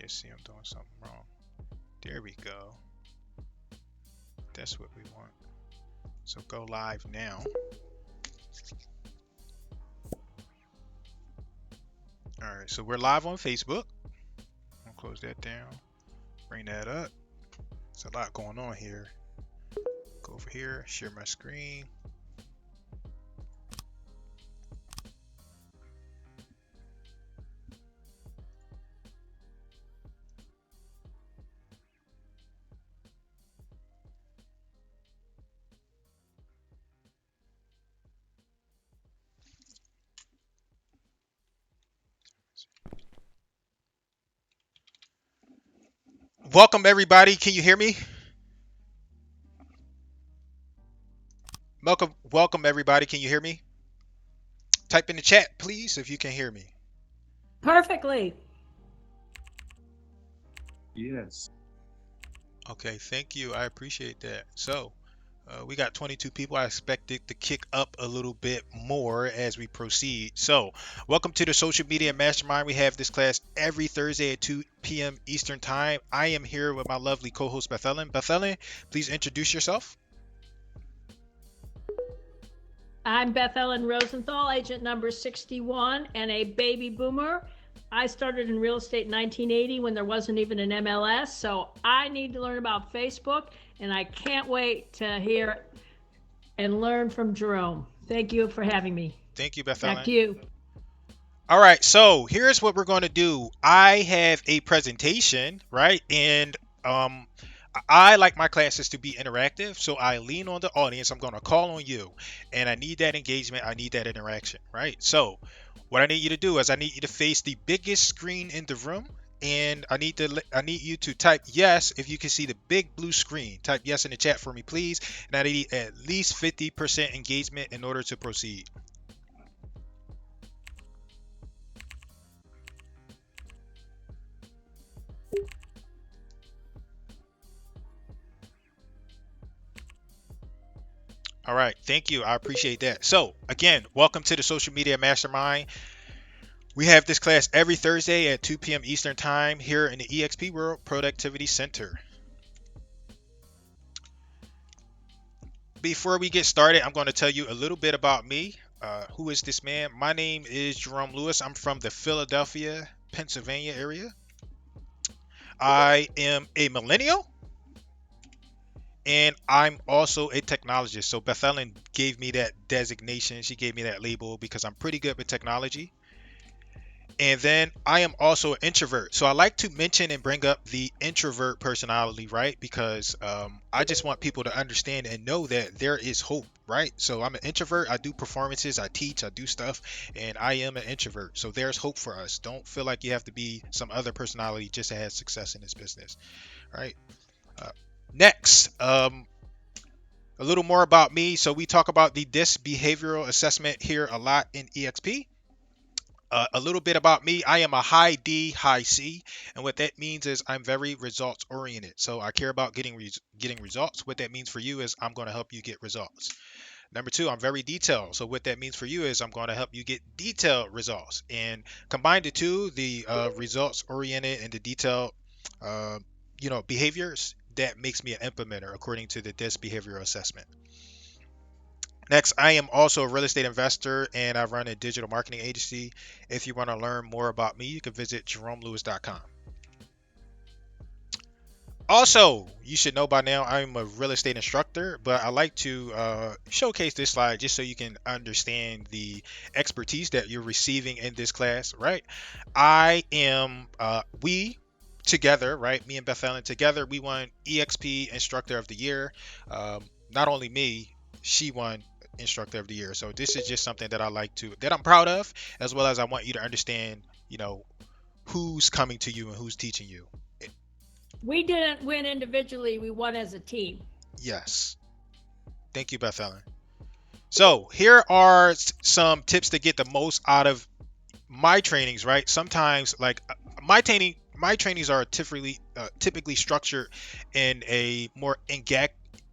Let's see, I'm doing something wrong. There we go. That's what we want. So go live now. All right, so we're live on Facebook. I'll close that down. Bring that up. There's a lot going on here. Go over here, share my screen. Welcome everybody. Can you hear me? Welcome everybody. Can you hear me? Type in the chat, please, if you can hear me. Perfectly. Yes. Okay, thank you. I appreciate that. So, we got 22 people. I expect it to kick up a little bit more as we proceed. So, welcome to the Social Media Mastermind. We have this class every Thursday at 2 p.m. Eastern Time. I am here with my lovely co-host Beth Ellen. Beth Ellen, please introduce yourself. I'm Beth Ellen Rosenthal, agent number 61 and a baby boomer. I started in real estate in 1980 when there wasn't even an MLS, so I need to learn about Facebook, and I can't wait to hear and learn from Jerome. Thank you for having me. Thank you, Beth Back Ellen. to you. All right, so here's what we're going to do. I have a presentation, right? And I like my classes to be interactive, so I lean on the audience. I'm going to call on you, and I need that engagement. I need that interaction, right? So what I need you to do is I need you to face the biggest screen in the room, and I need you to type yes if you can see the big blue screen. Type yes in the chat for me, please. And I need at least 50% engagement in order to proceed. All right, thank you. I appreciate that. So, again, welcome to the Social Media Mastermind. We have this class every Thursday at 2 p.m. Eastern Time here in the eXp World Productivity Center. Before we get started, I'm going to tell you a little bit about me. Who is this man? My name is Jerome Lewis. I'm from the Philadelphia, Pennsylvania area. I am a millennial, and I'm also a technologist. So Beth Ellen gave me that designation. She gave me that label because I'm pretty good with technology. And then I am also an introvert. So I like to mention and bring up the introvert personality, right? Because I just want people to understand and know that there is hope, right? So I'm an introvert. I do performances, I teach, I do stuff, and I am an introvert. So there's hope for us. Don't feel like you have to be some other personality just to have success in this business, right? Next, a little more about me. So we talk about the DISC behavioral assessment here a lot in EXP. A little bit about me. I am a high D, high C, and what that means is I'm very results oriented. So I care about getting results. What that means for you is I'm going to help you get results. Number two, I'm very detailed. So what that means for you is I'm going to help you get detailed results. And combine the two, the results oriented and the detailed, uh, behaviors, that makes me an implementer according to the DISC behavioral assessment. Next, I am also a real estate investor and I run a digital marketing agency. If you want to learn more about me, you can visit jeromelewis.com. Also, you should know by now I'm a real estate instructor, but I like to showcase this slide just so you can understand the expertise that you're receiving in this class, right? We together, right? Me and Beth Ellen together, we won EXP Instructor of the Year. Not only me, she won Instructor of the Year. So this is just something that that I'm proud of, as well as I want you to understand, who's coming to you and who's teaching you. We didn't win individually, we won as a team. Yes. Thank you, Beth Ellen. So here are some tips to get the most out of my trainings, right? Sometimes, like my trainings are typically structured in a more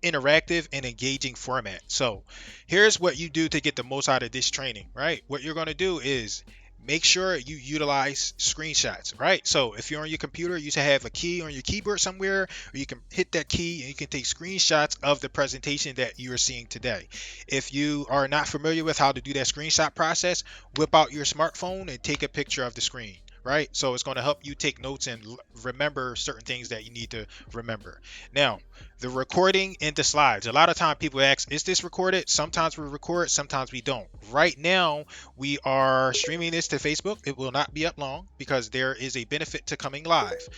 interactive and engaging format. So here's what you do to get the most out of this training, right? What you're going to do is make sure you utilize screenshots, right? So if you're on your computer, you should have a key on your keyboard somewhere, or you can hit that key and you can take screenshots of the presentation that you are seeing today. If you are not familiar with how to do that screenshot process, whip out your smartphone and take a picture of the screen. Right, so it's going to help you take notes and remember certain things that you need to remember. Now, the recording and the slides. A lot of time people ask, is this recorded? Sometimes we record, sometimes we don't. Right now, we are streaming this to Facebook. It will not be up long because there is a benefit to coming live.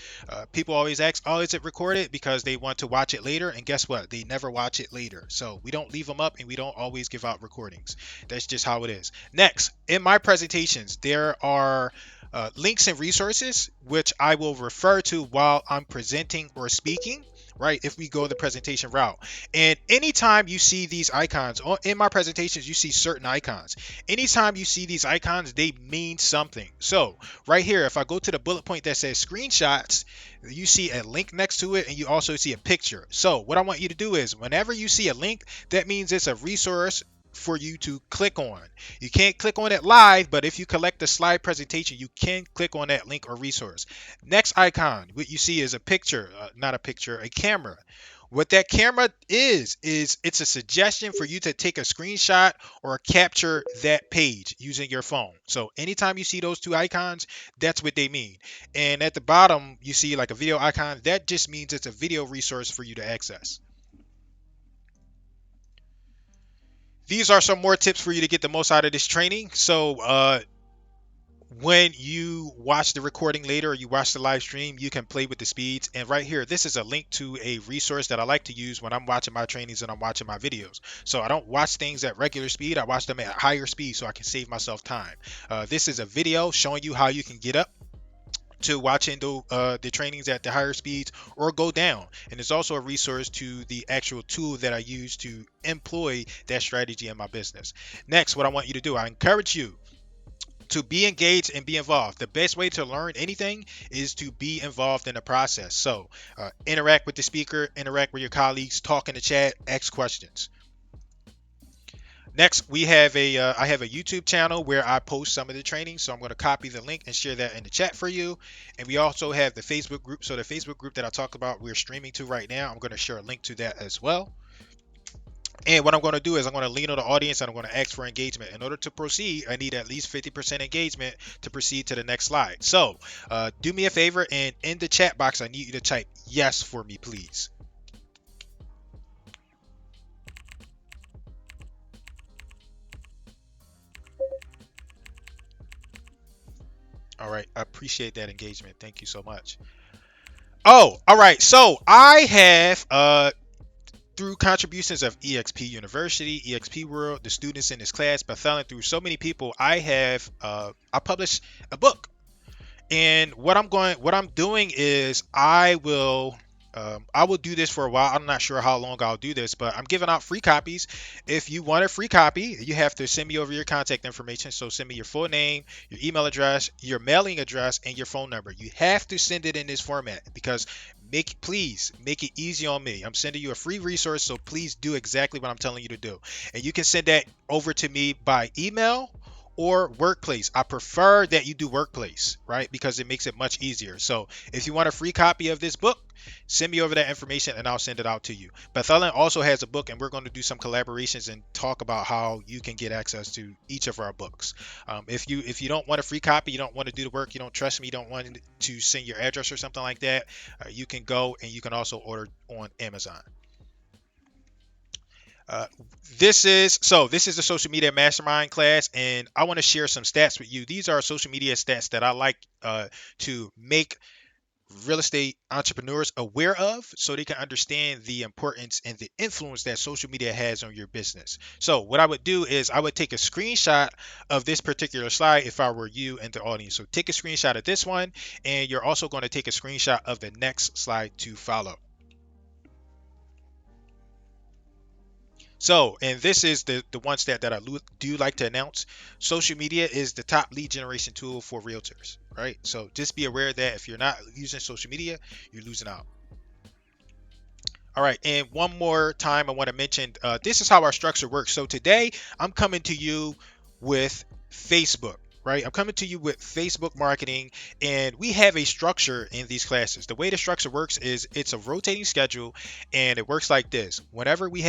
People always ask, oh, is it recorded? Because they want to watch it later. And guess what? They never watch it later. So we don't leave them up and we don't always give out recordings. That's just how it is. Next, in my presentations, there are links and resources which I will refer to while I'm presenting or speaking, right? If we go the presentation route. And anytime you see these icons in my presentations, you see certain icons. Anytime you see these icons, they mean something. So right here, if I go to the bullet point that says screenshots, you see a link next to it and you also see a picture. So what I want you to do is whenever you see a link, that means it's a resource for you to click on. You can't click on it live, but if you collect the slide presentation, you can click on that link or resource. Next icon, what you see is a picture, not a picture, a camera. What that camera is it's a suggestion for you to take a screenshot or capture that page using your phone. So anytime you see those two icons, that's what they mean. And at the bottom, you see like a video icon. That just means it's a video resource for you to access. These are some more tips for you to get the most out of this training. So when you watch the recording later or you watch the live stream, you can play with the speeds. And right here, this is a link to a resource that I like to use when I'm watching my trainings and I'm watching my videos. So I don't watch things at regular speed. I watch them at higher speed so I can save myself time. This is a video showing you how you can get up to watching the trainings at the higher speeds or go down. And it's also a resource to the actual tool that I use to employ that strategy in my business. Next, what I want you to do, I encourage you to be engaged and be involved. The best way to learn anything is to be involved in the process. So interact with the speaker, interact with your colleagues, talk in the chat, ask questions. Next, we have I have a YouTube channel where I post some of the training. So I'm going to copy the link and share that in the chat for you. And we also have the Facebook group. So the Facebook group that I talked about, we're streaming to right now. I'm going to share a link to that as well. And what I'm going to do is I'm going to lean on the audience and I'm going to ask for engagement. In order to proceed, I need at least 50% engagement to proceed to the next slide. So do me a favor and in the chat box, I need you to type yes for me, please. All right. I appreciate that engagement. Thank you so much. Oh, all right. So I have through contributions of EXP University, EXP World, the students in this class, Bethel, through so many people, I published a book. And what I'm doing is I will do this for a while. I'm not sure how long I'll do this, but I'm giving out free copies. If you want a free copy, you have to send me over your contact information. So send me your full name, your email address, your mailing address, and your phone number. You have to send it in this format because please make it easy on me. I'm sending you a free resource, so please do exactly what I'm telling you to do. And you can send that over to me by email or workplace. I prefer that you do workplace, right? Because it makes it much easier. So if you want a free copy of this book, send me over that information and I'll send it out to you. Bethel also has a book and we're going to do some collaborations and talk about how you can get access to each of our books. If you don't want a free copy, you don't want to do the work, you don't trust me, you don't want to send your address or something like that, you can go and you can also order on Amazon. Uh, this is the social media mastermind class, and I want to share some stats with you. These are social media stats that I like to make real estate entrepreneurs aware of so they can understand the importance and the influence that social media has on your business. So what I would do is I would take a screenshot of this particular slide if I were you and the audience. So take a screenshot of this one, and you're also going to take a screenshot of the next slide to follow. So, and this is the one stat that I do like to announce. Social media is the top lead generation tool for realtors, right? So just be aware that if you're not using social media, you're losing out. All right, and one more time, I want to mention this is how our structure works. So today, I'm coming to you with Facebook. right? I'm coming to you with Facebook marketing, and we have a structure in these classes. The way the structure works is it's a rotating schedule, and it works like this. Whenever we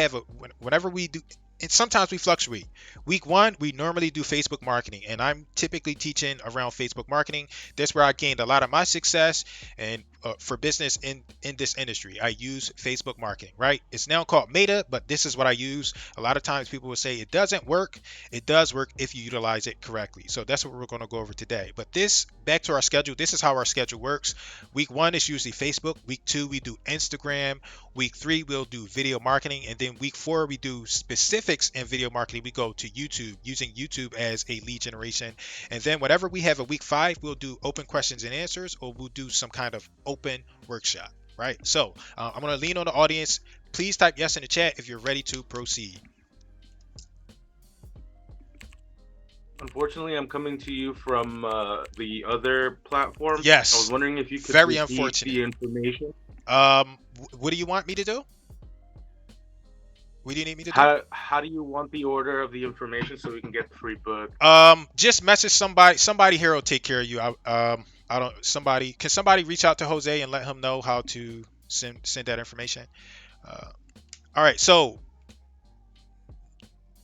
do, and sometimes we fluctuate. Week one, we normally do Facebook marketing, and I'm typically teaching around Facebook marketing. That's where I gained a lot of my success, and for business in this industry, I use Facebook marketing, right? It's now called Meta, but this is what I use. A lot of times people will say it doesn't work. It does work if you utilize it correctly. So that's what we're going to go over today. But this, back to our schedule, this is how our schedule works. Week one is usually Facebook. Week two, we do Instagram. Week three, we'll do video marketing. And then week four, we do specifics in video marketing. We go to YouTube, using YouTube as a lead generation. And then whatever we have a week five, we'll do open questions and answers, or we'll do some kind of open workshop, right? So I'm going to lean on the audience. Please type yes in the chat if you're ready to proceed. Unfortunately, I'm coming to you from the other platform. Yes. I was wondering if you could Very repeat unfortunate. the information. What do you want me to do? What do you need me to do? How do you want the order of the information so we can get the free book? Just message somebody. Somebody here will take care of you. I don't. Somebody, can somebody reach out to Jose and let him know how to send that information? All right. So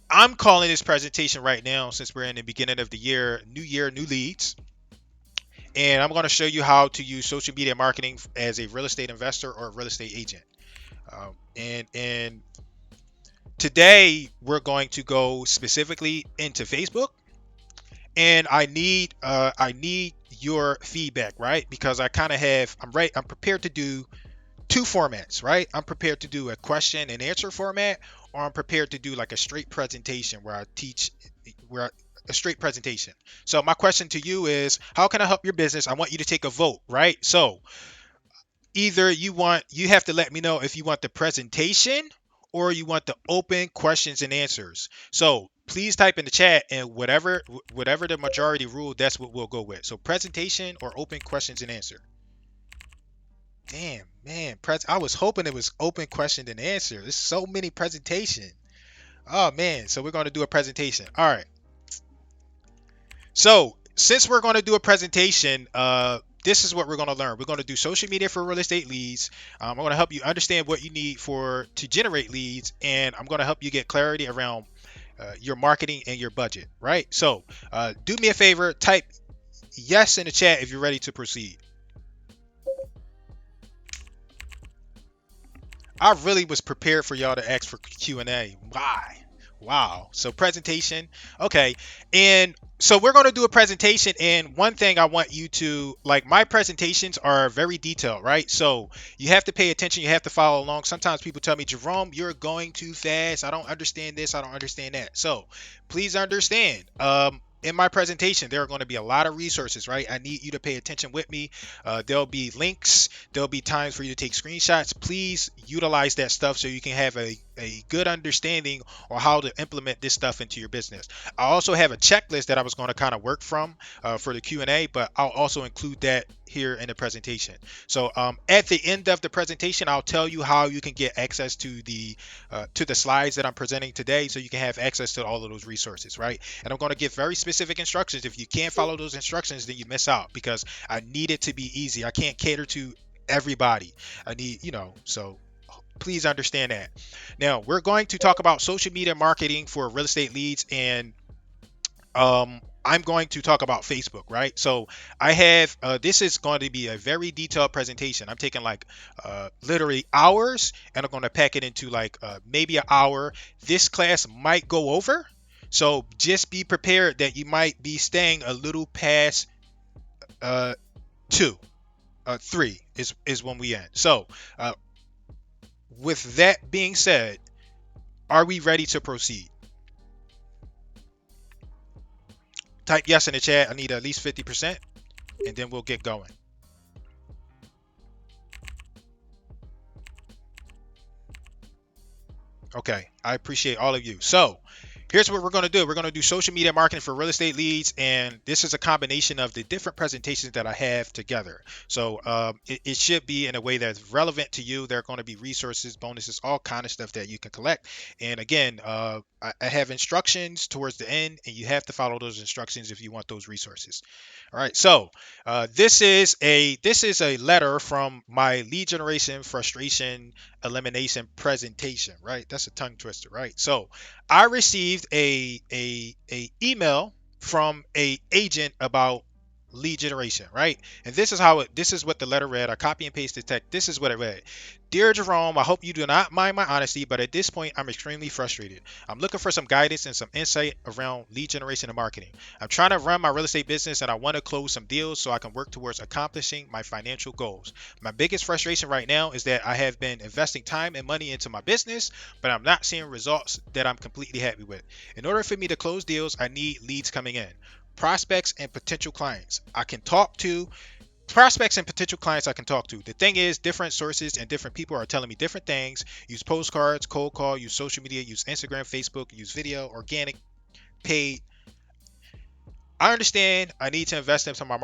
I'm calling this presentation right now, since we're in the beginning of the year, new leads. And I'm going to show you how to use social media marketing as a real estate investor or a real estate agent. And today we're going to go specifically into Facebook, and I need your feedback, right? Because I'm prepared to do two formats, right? I'm prepared to do a question and answer format, or I'm prepared to do like a straight presentation where I teach a straight presentation. So my question to you is, how can I help your business? I want you to take a vote, right? So either you have to let me know if you want the presentation or you want the open questions and answers. So please type in the chat, and whatever the majority rule, that's what we'll go with. So presentation or open questions and answer. Damn, man, I was hoping it was open question and answer. There's so many presentation. Oh man, so we're going to do a presentation. All right. So since we're going to do a presentation, this is what we're going to learn. We're going to do social media for real estate leads. I'm going to help you understand what you need to generate leads, and I'm going to help you get clarity around your marketing and your budget, right? So do me a favor, type yes in the chat if you're ready to proceed. I really was prepared for y'all to ask for Q&A. Why? Wow. So presentation. Okay. And so we're going to do a presentation, and one thing I want you to, like, my presentations are very detailed, right? So you have to pay attention. You have to follow along. Sometimes people tell me, Jerome, you're going too fast. I don't understand this. I don't understand that. So please understand, in my presentation, there are going to be a lot of resources, right? I need you to pay attention with me. There'll be links. There'll be times for you to take screenshots. Please utilize that stuff so you can have a good understanding on how to implement this stuff into your business. I also have a checklist that I was going to kind of work from for the Q&A, but I'll also include that here in the presentation. So at the end of the presentation, I'll tell you how you can get access to the slides that I'm presenting today, so you can have access to all of those resources, right? And I'm going to give very specific instructions. If you can't follow those instructions, then you miss out, because I need it to be easy. I can't cater to everybody. I need, so please understand that. Now we're going to talk about social media marketing for real estate leads, and I'm going to talk about Facebook, right? So I have, this is going to be a very detailed presentation. I'm taking like literally hours, and I'm going to pack it into like maybe an hour. This class might go over, so just be prepared that you might be staying a little past 3 is when we end. So with that being said, are we ready to proceed? Type yes in the chat. I need at least 50%, and then we'll get going. Okay, I appreciate all of you. So Here's what we're going to do. We're going to do social media marketing for real estate leads, and this is a combination of the different presentations that I have together. So it should be in a way that's relevant to you. There are going to be resources, bonuses, all kind of stuff that you can collect. And again, I have instructions towards the end, and you have to follow those instructions if you want those resources. All right. So this is a letter from my lead generation frustration elimination presentation. Right. That's a tongue twister. Right. So I received a email from a agent about lead generation, right? And this is what the letter read. I copy and paste the text. This is what it read. Dear Jerome, I hope you do not mind my honesty, but at this point I'm extremely frustrated. I'm looking for some guidance and some insight around lead generation and marketing. I'm trying to run my real estate business and I want to close some deals so I can work towards accomplishing my financial goals. My biggest frustration right now is that I have been investing time and money into my business, but I'm not seeing results that I'm completely happy with. In order for me to close deals, I need leads coming in, prospects and potential clients I can talk to. Prospects and potential clients I can talk to. The thing is, different sources and different people are telling me different things. Use postcards, cold call, use social media, use Instagram, Facebook, use video, organic, paid. I understand I need to invest into my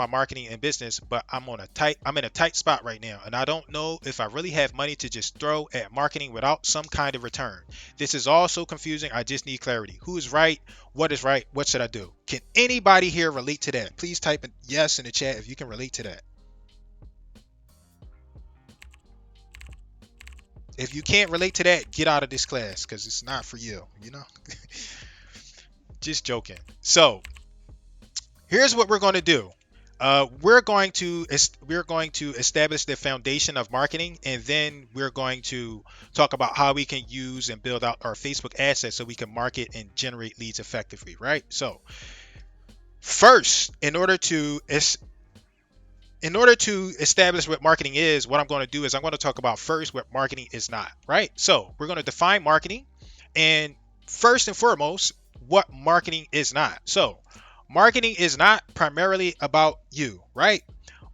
marketing and business, but I'm in a tight spot right now, and I don't know if I really have money to just throw at marketing without some kind of return. This is all so confusing. I just need clarity. Who is right? What is right? What should I do? Can anybody here relate to that? Please type in yes in the chat if you can relate to that. If you can't relate to that, get out of this class because it's not for you, you know? Just joking. So, here's what we're going to do. We're going to establish the foundation of marketing, and then we're going to talk about how we can use and build out our Facebook assets so we can market and generate leads effectively, right? So first, in order to establish what marketing is, what I'm going to do is I'm going to talk about first what marketing is not, right? So we're going to define marketing, and first and foremost, what marketing is not. So marketing is not primarily about you, right?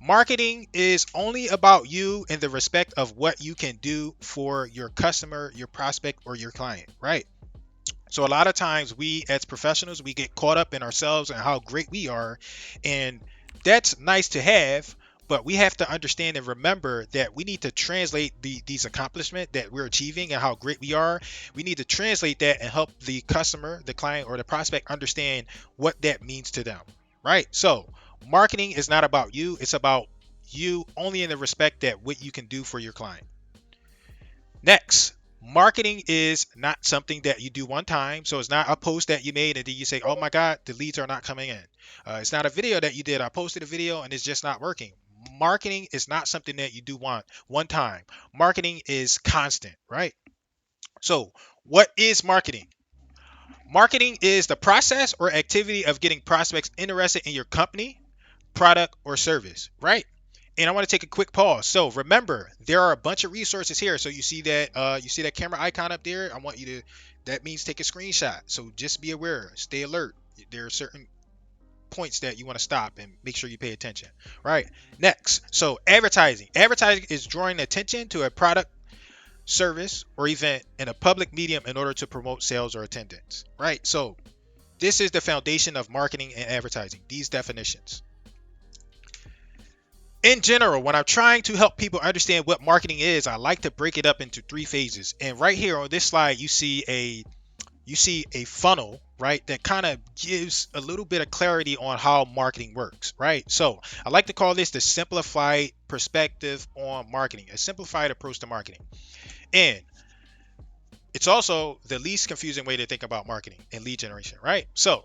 Marketing is only about you in the respect of what you can do for your customer, your prospect, or your client, right? So a lot of times we as professionals, we get caught up in ourselves and how great we are, and that's nice to have, but we have to understand and remember that we need to translate these accomplishments that we're achieving and how great we are. We need to translate that and help the customer, the client, or the prospect understand what that means to them, right? So marketing is not about you. It's about you only in the respect that what you can do for your client. Next, marketing is not something that you do one time. So it's not a post that you made and then you say, oh my God, the leads are not coming in. It's not a video that you did. I posted a video and it's just not working. Marketing is not something that you do one time. Marketing is constant, right? So what is marketing? Marketing is the process or activity of getting prospects interested in your company, product, or service, right? And I want to take a quick pause. So remember, there are a bunch of resources here. So you see that camera icon up there. I want you to. That means take a screenshot. So just be aware, stay alert. There are certain points that you want to stop and make sure you pay attention. Right. Next, so advertising. Advertising is drawing attention to a product, service, or event in a public medium in order to promote sales or attendance. Right. So this is the foundation of marketing and advertising. These definitions. In general, when I'm trying to help people understand what marketing is, I like to break it up into three phases. And right here on this slide, you see a funnel, right? That kind of gives a little bit of clarity on how marketing works, right? So I like to call this the simplified perspective on marketing, a simplified approach to marketing. And it's also the least confusing way to think about marketing and lead generation, right? So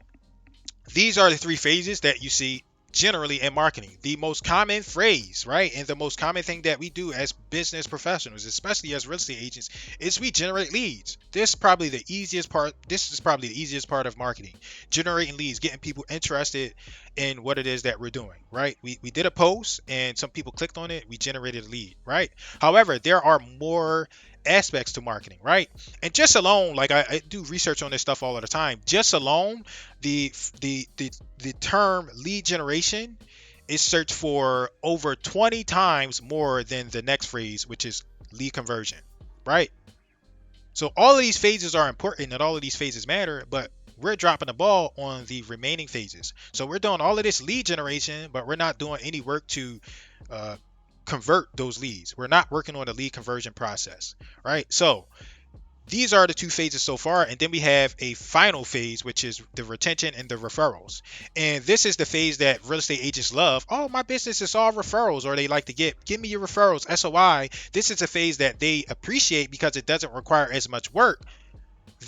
these are the three phases that you see generally in marketing. The most common phrase, right, and the most common thing that we do as business professionals, especially as real estate agents, is we generate leads. This is probably the easiest part of marketing. Generating leads, getting people interested in what it is that we're doing, right? We did a post and some people clicked on it, we generated a lead, right? However, there are more aspects to marketing, right? And just alone, like I do research on this stuff all of the time, just alone the term lead generation is searched for over 20 times more than the next phrase, which is lead conversion, right? So all of these phases are important and all of these phases matter, but we're dropping the ball on the remaining phases. So we're doing all of this lead generation, but we're not doing any work to uh, convert those leads. We're not working on the lead conversion process, right? So these are the two phases so far, and then we have a final phase, which is the retention and the referrals. And this is the phase that real estate agents love. Oh, my business is all referrals, or they like to give me your referrals, SOI. This is a phase that they appreciate because it doesn't require as much work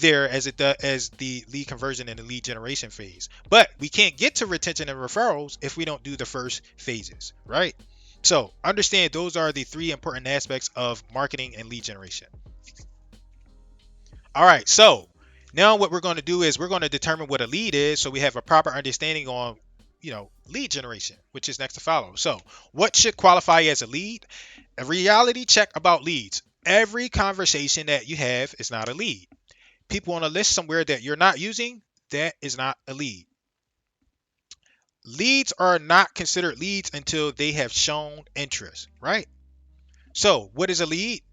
there as it does as the lead conversion and the lead generation phase. But we can't get to retention and referrals if we don't do the first phases, right? So understand those are the three important aspects of marketing and lead generation. All right, so now what we're going to do is we're going to determine what a lead is so we have a proper understanding on, lead generation, which is next to follow. So what should qualify as a lead? A reality check about leads. Every conversation that you have is not a lead. People on a list somewhere that you're not using, that is not a lead. Leads are not considered leads until they have shown interest, right? So what is a lead?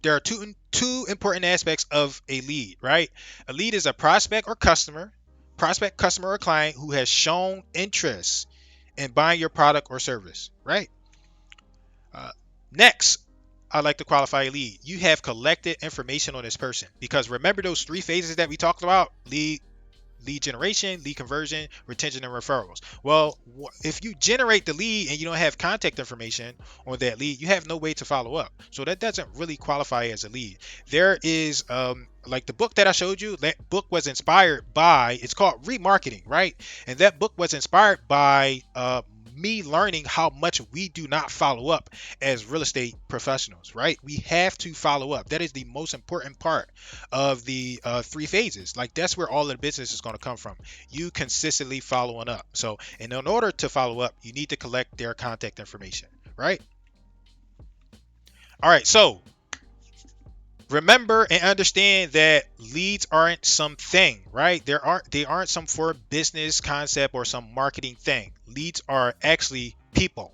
There are two important aspects of a lead, right? A lead is a prospect, customer, or client who has shown interest in buying your product or service, right? Uh, Next, I'd like to qualify a lead. You have collected information on this person because remember those three phases that we talked about: lead generation, lead conversion, retention, and referrals. Well, if you generate the lead and you don't have contact information on that lead, you have no way to follow up. So that doesn't really qualify as a lead. There is like the book that I showed you, that book was inspired by, it's called Remarketing, right? And that book was inspired by me learning how much we do not follow up as real estate professionals, right? We have to follow up. That is the most important part of the three phases. Like that's where all of the business is going to come from. You consistently following up. So, and in order to follow up, you need to collect their contact information, right? All right. So remember and understand that leads aren't something, right? They aren't some for business concept or some marketing thing. Leads are actually people.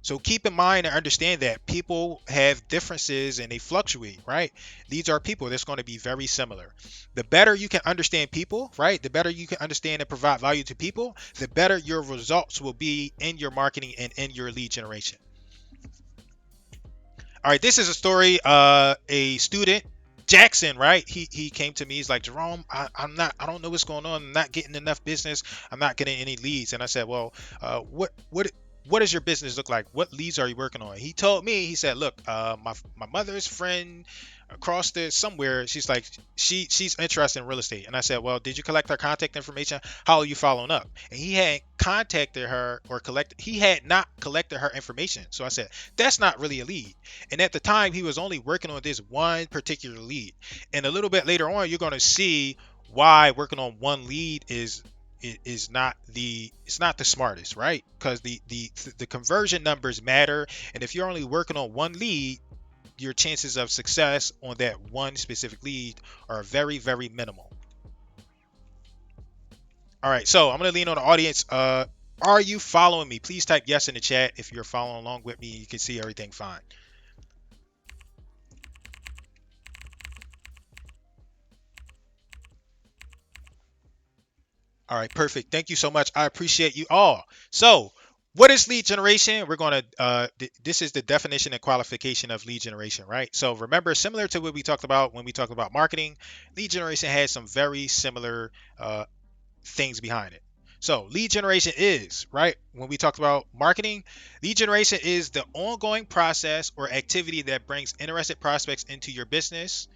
So keep in mind and understand that people have differences and they fluctuate, right? These are people that's going to be very similar. The better you can understand people, right? The better you can understand and provide value to people, the better your results will be in your marketing and in your lead generation. All right, this is a story. A student, Jackson, right? He came to me. He's like, Jerome, I don't know what's going on. I'm not getting enough business. I'm not getting any leads. And I said, well, what does your business look like? What leads are you working on? He told me. He said, look, my mother's friend across the somewhere, she's like, she's interested in real estate. And I said, well, did you collect her contact information? How are you following up? And he had contacted her or he had not collected her information. So I said, that's not really a lead. And at the time, he was only working on this one particular lead. And a little bit later on, you're going to see why working on one lead is not it's not the smartest, right? Because the conversion numbers matter, and if you're only working on one lead, your chances of success on that one specific lead are very, very minimal. All right, so I'm gonna lean on the audience. Are you following me? Please type yes in the chat if you're following along with me. You can see everything fine. All right, perfect. Thank you so much. I appreciate you all. So, what is lead generation? We're going to, this is the definition and qualification of lead generation, right? So, remember, similar to what we talked about when we talked about marketing, lead generation has some very similar things behind it. So, lead generation is, right? When we talked about marketing, lead generation is the ongoing process or activity that brings interested prospects into your business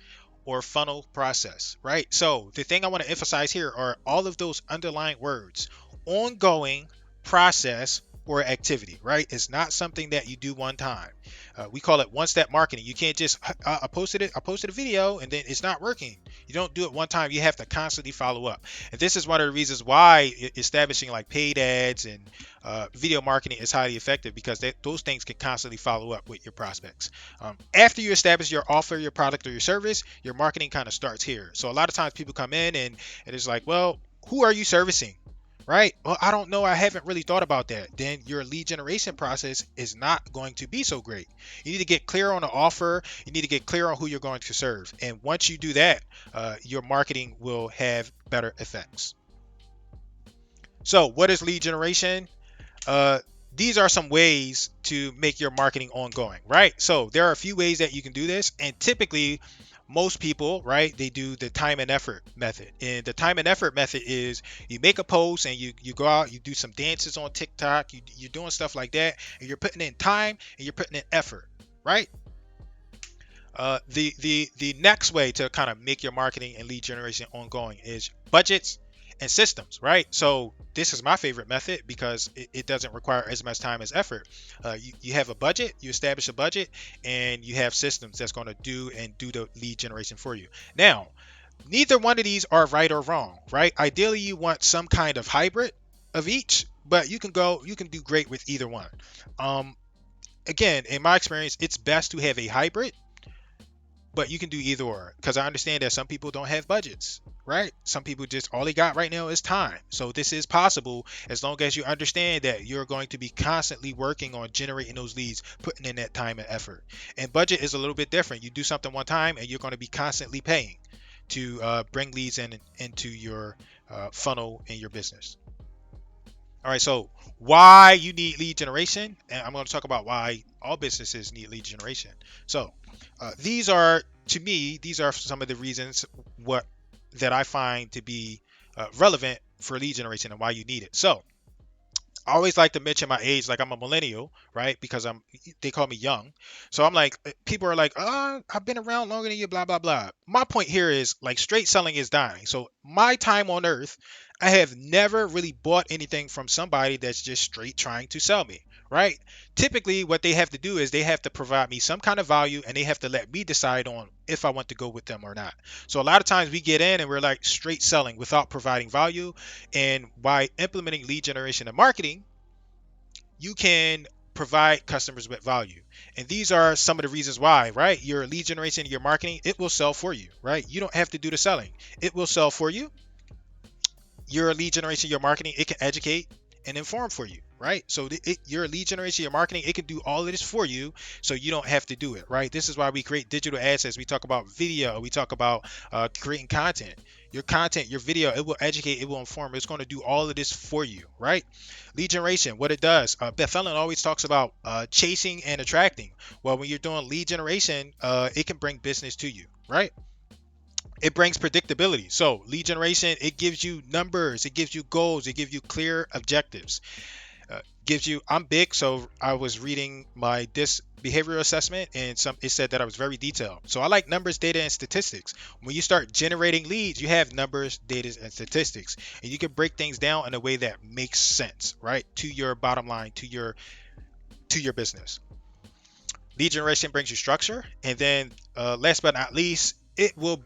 or funnel process, right? So the thing I want to emphasize here are all of those underlying words: ongoing, process, or activity, right? It's not something that you do one time. We call it one-step marketing. You can't just I posted a video and then it's not working. You don't do it one time. You have to constantly follow up. And this is one of the reasons why establishing like paid ads and video marketing is highly effective, because those things can constantly follow up with your prospects. After you establish your offer, your product, or your service, your marketing kind of starts here. So a lot of times people come in and it's like, well, who are you servicing? right? Well, I don't know. I haven't really thought about that. Then your lead generation process is not going to be so great. You need to get clear on the offer. You need to get clear on who you're going to serve. And once you do that, your marketing will have better effects. So, what is lead generation? uh, these are some ways to make your marketing ongoing, right? So there are a few ways that you can do this, and typically most people, right, they do the time and effort method. And the time and effort method is you make a post and you go out, you do some dances on TikTok, you're doing stuff like that, and you're putting in time and you're putting in effort, right? The next way to kind of make your marketing and lead generation ongoing is budgets and systems, right? So this is my favorite method because it doesn't require as much time as effort. You have a budget, you establish a budget, and you have systems that's going to do the lead generation for you. Now, neither one of these are right or wrong, right? Ideally, you want some kind of hybrid of each, but you can do great with either one. Um, Again, in my experience, it's best to have a hybrid, but you can do either or because I understand that some people don't have budgets, right? Some people just all they got right now is time. So this is possible as long as you understand that you're going to be constantly working on generating those leads, putting in that time and effort. And budget is a little bit different. You do something one time and you're going to be constantly paying to bring leads into your funnel in your business. All right, so why you need lead generation, and I'm going to talk about why all businesses need lead generation. So, these are to me, these are some of the reasons what that I find to be relevant for lead generation and why you need it. So, I always like to mention my age, like I'm a millennial, right? Because they call me young. So I'm like, people are like, I've been around longer than you, blah, blah, blah. My point here is like straight selling is dying. So my time on earth, I have never really bought anything from somebody that's just straight trying to sell me, right? Typically, what they have to do is they have to provide me some kind of value and they have to let me decide on if I want to go with them or not. So a lot of times we get in and we're like straight selling without providing value. And by implementing lead generation and marketing, you can provide customers with value. And these are some of the reasons why, right? Your lead generation, your marketing, it will sell for you, right? You don't have to do the selling. It will sell for you. Your lead generation, your marketing, it can educate and inform for you, right? So your lead generation, your marketing, it can do all of this for you, so you don't have to do it, right? This is why we create digital assets. We talk about video, we talk about creating content. Your content, your video, it will educate, it will inform. It's going to do all of this for you, right? Lead generation, what it does. Beth Ellen always talks about chasing and attracting. Well, when you're doing lead generation, it can bring business to you, right? It brings predictability. So lead generation, it gives you numbers, it gives you goals, it gives you clear objectives. Gives you, I'm big, so I was reading my this behavioral assessment and some it said that I was very detailed. So I like numbers, data, and statistics. When you start generating leads, you have numbers, data, and statistics, and you can break things down in a way that makes sense, right, to your bottom line, to your business. Lead generation brings you structure, and then last but not least, it will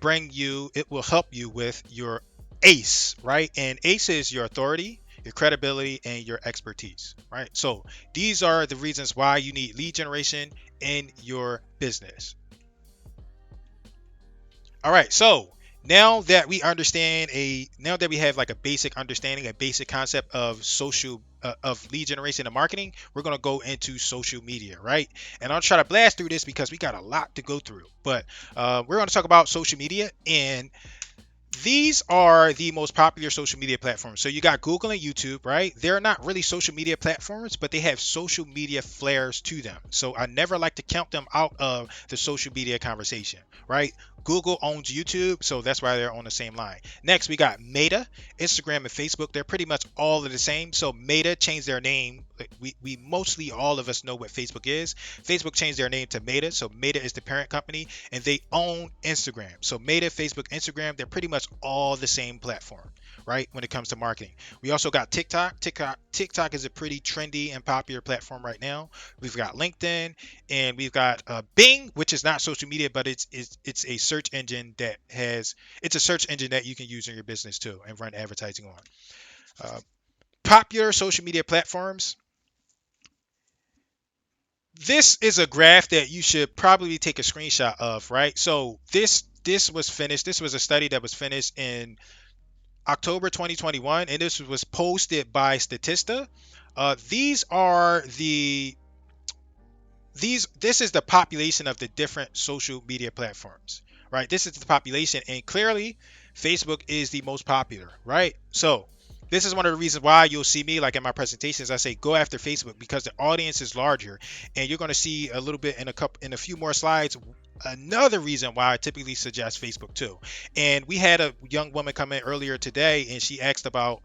help you with your ACE, right? And ACE is your authority, your credibility, and your expertise, right? So these are the reasons why you need lead generation in your business. All right, so now that we have like a basic understanding, a basic concept of of lead generation and marketing, we're gonna go into social media, right? And I'll try to blast through this because we got a lot to go through. But we're gonna talk about social media, and these are the most popular social media platforms. So you got Google and YouTube, right? They're not really social media platforms, but they have social media flares to them. So I never like to count them out of the social media conversation, right? Google owns YouTube, so that's why they're on the same line. Next, we got Meta, Instagram, and Facebook. They're pretty much all of the same. So Meta changed their name. We mostly all of us know what Facebook is. Facebook changed their name to Meta. So Meta is the parent company and they own Instagram. So Meta, Facebook, Instagram, they're pretty much all the same platform, right? When it comes to marketing. We also got TikTok. TikTok is a pretty trendy and popular platform right now. We've got LinkedIn and we've got Bing, which is not social media, but it's a search engine it's a search engine that you can use in your business too and run advertising on. Uh, Popular social media platforms. This is a graph that you should probably take a screenshot of, right? So this was finished. This was a study that was finished in October 2021, and this was posted by Statista. These are the these this is the population of the different social media platforms, right? This is the population, and clearly Facebook is the most popular, right? So this is one of the reasons why you'll see me, like in my presentations, I say go after Facebook because the audience is larger, and you're going to see a little bit in a few more slides another reason why I typically suggest Facebook too. And we had a young woman come in earlier today, and she asked about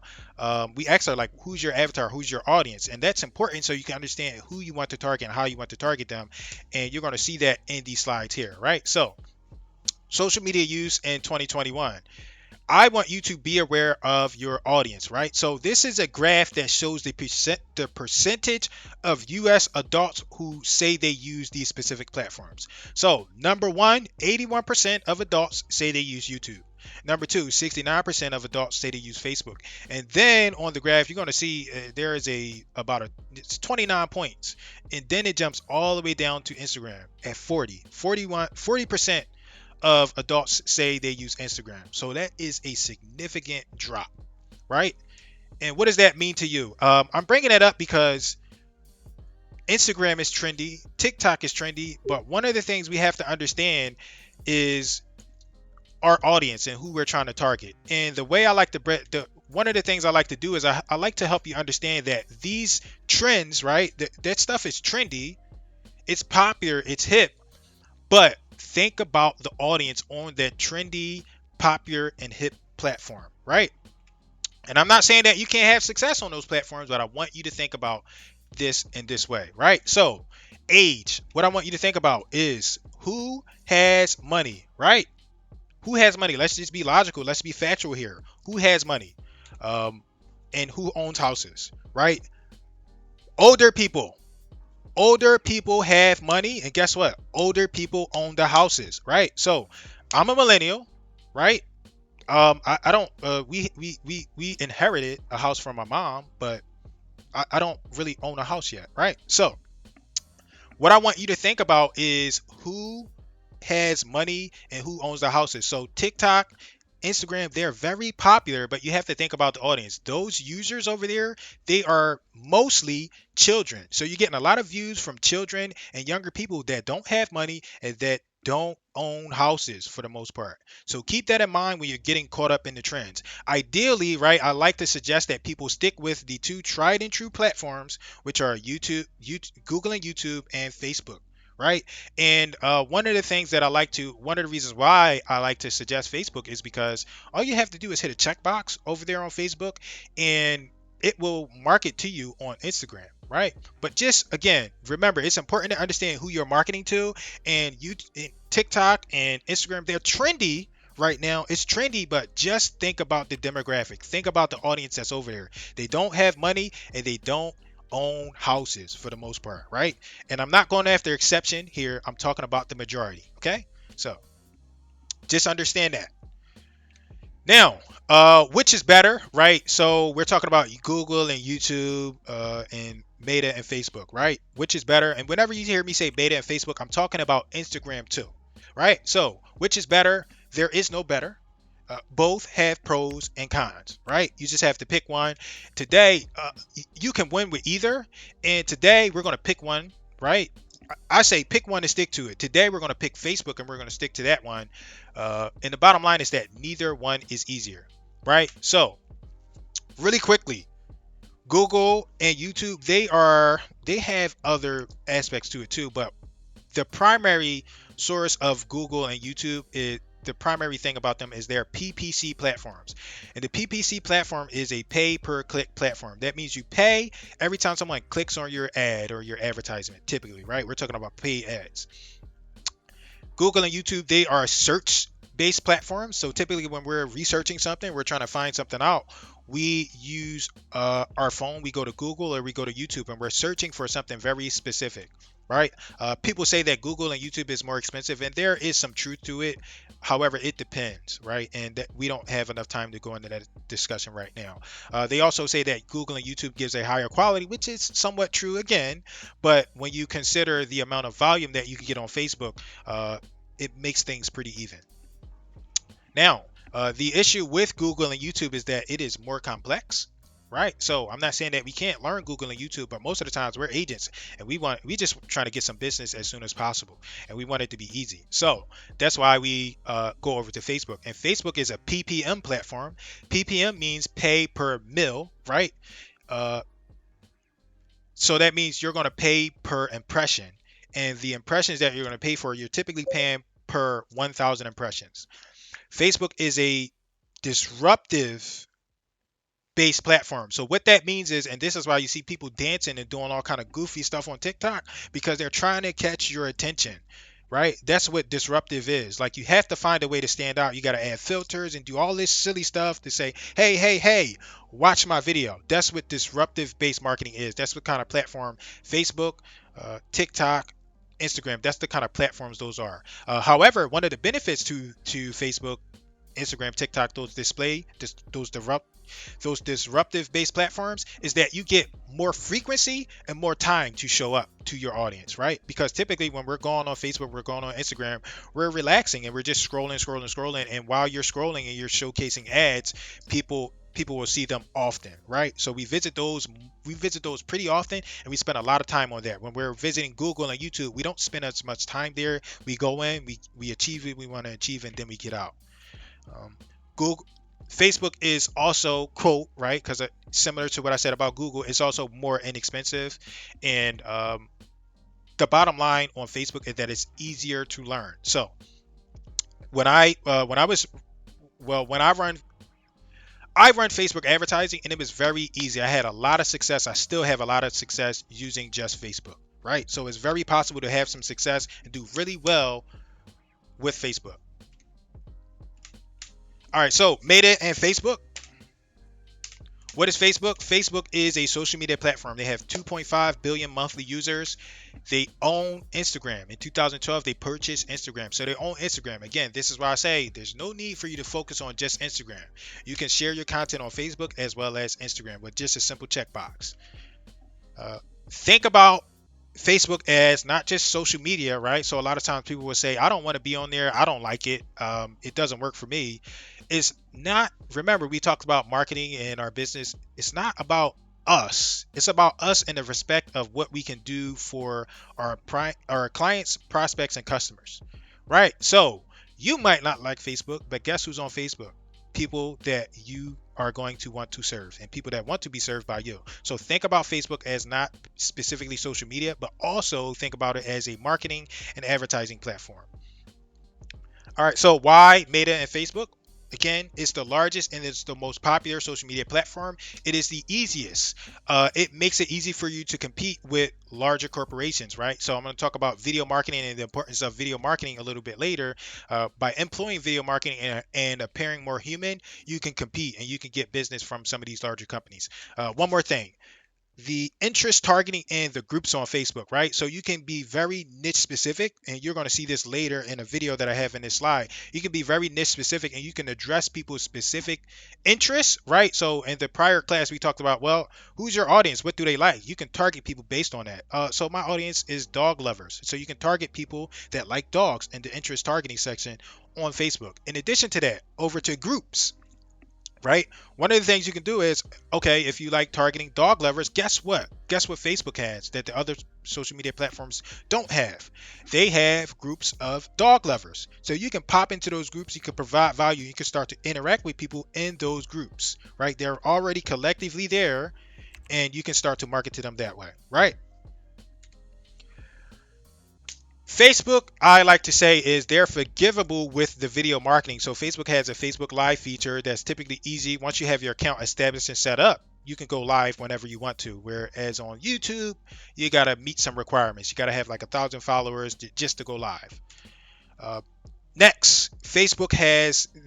we asked her like, who's your avatar, who's your audience, and that's important so you can understand who you want to target and how you want to target them. And you're going to see that in these slides here, right? So social media use in 2021. I want you to be aware of your audience, right? So this is a graph that shows the percentage of US adults who say they use these specific platforms. So number one, 81% of adults say they use YouTube. Number two, 69% of adults say they use Facebook. And then on the graph, you're going to see there is it's 29 points. And then it jumps all the way down to Instagram at 40% of adults say they use Instagram. So that is a significant drop, right? And what does that mean to you? I'm bringing that up because Instagram is trendy, TikTok is trendy, but one of the things we have to understand is our audience and who we're trying to target. And the way I like one of the things I like to do is I like to help you understand that these trends, right? That stuff is trendy, it's popular, it's hip, but think about the audience on that trendy, popular, and hip platform, right? And I'm not saying that you can't have success on those platforms, but I want you to think about this in this way, right? So, age. What I want you to think about is who has money, right? Who has money? Let's just be logical. Let's be factual here. Who has money? And who owns houses, right? Older people. Older people have money, and guess what? Older people own the houses, right? So I'm a millennial, right? I don't we inherited a house from my mom, but I don't really own a house yet, right? So what I want you to think about is who has money and who owns the houses. So TikTok, Instagram, they're very popular, but you have to think about the audience. Those users over there, they are mostly children. So you're getting a lot of views from children and younger people that don't have money and that don't own houses for the most part. So keep that in mind when you're getting caught up in the trends. Ideally, right, I like to suggest that people stick with the two tried and true platforms, which are Google and YouTube, and Facebook, right? And one of the reasons why I like to suggest Facebook is because all you have to do is hit a checkbox over there on Facebook, and it will market to you on Instagram, right? But just again, remember, it's important to understand who you're marketing to. And TikTok and Instagram, they're trendy right now. It's trendy, but just think about the demographic. Think about the audience that's over there. They don't have money and they don't own houses for the most part, right? And I'm not going after exception here. I'm talking about the majority. Okay, so just understand that. Now, which is better, right? So we're talking about Google and YouTube and Meta and Facebook, right? Which is better? And whenever you hear me say Meta and Facebook, I'm talking about Instagram too, right? So which is better? There is no better. Both have pros and cons, right? You just have to pick one. Today, you can win with either. And today, we're going to pick one, right? I say pick one and stick to it. Today, we're going to pick Facebook and we're going to stick to that one. And the bottom line is that neither one is easier, right? So, really quickly, Google and YouTube, they have other aspects to it too, but the primary source of Google and YouTube is the primary thing about them is their PPC platforms. And the PPC platform is a pay per click platform. That means you pay every time someone clicks on your ad or your advertisement, typically, right? We're talking about paid ads. Google and YouTube, they are search based platforms. So typically when we're researching something, we're trying to find something out, we use our phone, we go to Google or we go to YouTube and we're searching for something very specific, right? People say that Google and YouTube is more expensive, and there is some truth to it. However, it depends, right? And that we don't have enough time to go into that discussion right now. They also say that Google and YouTube gives a higher quality, which is somewhat true again, but when you consider the amount of volume that you can get on Facebook, it makes things pretty even. Now, The issue with Google and YouTube is that it is more complex, right? So I'm not saying that we can't learn Google and YouTube, but most of the times we're agents and we just trying to get some business as soon as possible, and we want it to be easy. So that's why we go over to Facebook. And Facebook is a PPM platform. PPM means pay per mil, right? Uh, so that means you're going to pay per impression, and the impressions that you're going to pay for, you're typically paying per 1,000 impressions. Facebook is a disruptive based platform. So what that means is, and this is why you see people dancing and doing all kind of goofy stuff on TikTok, because they're trying to catch your attention, right? That's what disruptive is. Like, you have to find a way to stand out. You got to add filters and do all this silly stuff to say, hey, hey, hey, watch my video. That's what disruptive based marketing is. That's what kind of platform Facebook, TikTok, Instagram, that's the kind of platforms those are. However, one of the benefits to Facebook, Instagram, TikTok, those disruptive based platforms is that you get more frequency and more time to show up to your audience, right? Because typically when we're going on Facebook, we're going on Instagram, we're relaxing and we're just scrolling, and while you're scrolling and you're showcasing ads, people will see them often, right? So we visit those pretty often, and we spend a lot of time on there. When we're visiting Google and YouTube, we don't spend as much time there. We go in, we achieve what we want to achieve, and then we get out. um, Google, Facebook is also, quote, right, because similar to what I said about Google, it's also more inexpensive, and the bottom line on Facebook is that it's easier to learn. So when I was well when I run Facebook advertising, and it was very easy. I had a lot of success. I still have a lot of success using just Facebook, right? So it's very possible to have some success and do really well with Facebook. All right, so Meta and Facebook. What is Facebook? Facebook is a social media platform. They have 2.5 billion monthly users. They own Instagram. In 2012, they purchased Instagram. So they own Instagram. Again, this is why I say there's no need for you to focus on just Instagram. You can share your content on Facebook as well as Instagram with just a simple checkbox. Uh, think about Facebook as not just social media, right? So a lot of times people will say, I don't want to be on there. I don't like it. It doesn't work for me. It's not, remember, we talked about marketing in our business. It's not about us. It's about us in the respect of what we can do for our clients, prospects, and customers, right? So you might not like Facebook, but guess who's on Facebook? People that you are going to want to serve, and people that want to be served by you. So think about Facebook as not specifically social media, but also think about it as a marketing and advertising platform. All right, so why Meta and Facebook? Again, it's the largest and it's the most popular social media platform. It is the easiest. It makes it easy for you to compete with larger corporations, right? So I'm going to talk about video marketing and the importance of video marketing a little bit later. By employing video marketing and appearing more human, you can compete and you can get business from some of these larger companies. One more thing, the interest targeting and the groups on Facebook, right? So you can be very niche specific, and you're going to see this later in a video that I have in this slide. You can be very niche specific and you can address people's specific interests, right? So in the prior class, we talked about, well, who's your audience? What do they like? You can target people based on that. So my audience is dog lovers. So you can target people that like dogs in the interest targeting section on Facebook. In addition to that, over to groups, right? One of the things you can do is, okay, if you like targeting dog lovers, guess what? Guess what Facebook has that the other social media platforms don't have? They have groups of dog lovers. So you can pop into those groups, you can provide value, you can start to interact with people in those groups, right? They're already collectively there, and you can start to market to them that way, right? Facebook, I like to say, is they're forgivable with the video marketing. So Facebook has a Facebook Live feature that's typically easy. Once you have your account established and set up, you can go live whenever you want to. Whereas on YouTube, you got to meet some requirements. You got to have like 1,000 followers just to go live. Uh, Next,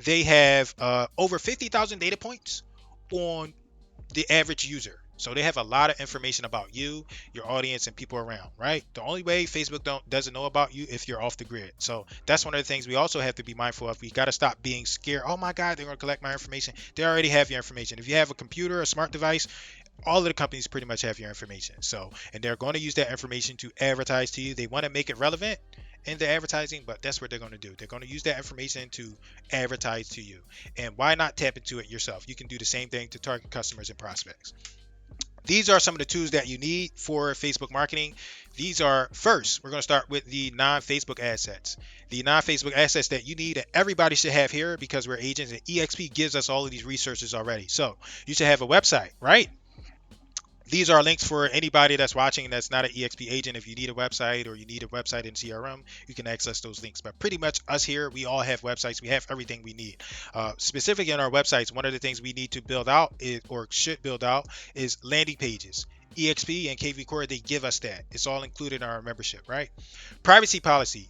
they have over 50,000 data points on the average user. So they have a lot of information about you, your audience, and people around, right? The only way Facebook doesn't know about you if you're off the grid. So that's one of the things we also have to be mindful of. We got to stop being scared. Oh my God, they're going to collect my information. They already have your information. If you have a computer, a smart device, all of the companies pretty much have your information. So, and they're going to use that information to advertise to you. They want to make it relevant, in the advertising, but that's what they're going to do. They're going to use that information to advertise to you. And why not tap into it yourself? You can do the same thing to target customers and prospects. These are some of the tools that you need for Facebook marketing. These are, first, we're going to start with the non-Facebook assets. The non-Facebook assets that you need and everybody should have here because we're agents, and EXP gives us all of these resources already. So you should have a website, right? These are links for anybody that's watching that's not an EXP agent. If you need a website or you need a website in CRM, you can access those links. But pretty much us here, we all have websites. We have everything we need. Specific in our websites, one of the things we need to build out or should build out is landing pages. EXP and KV Core, they give us that. It's all included in our membership, right? Privacy policy.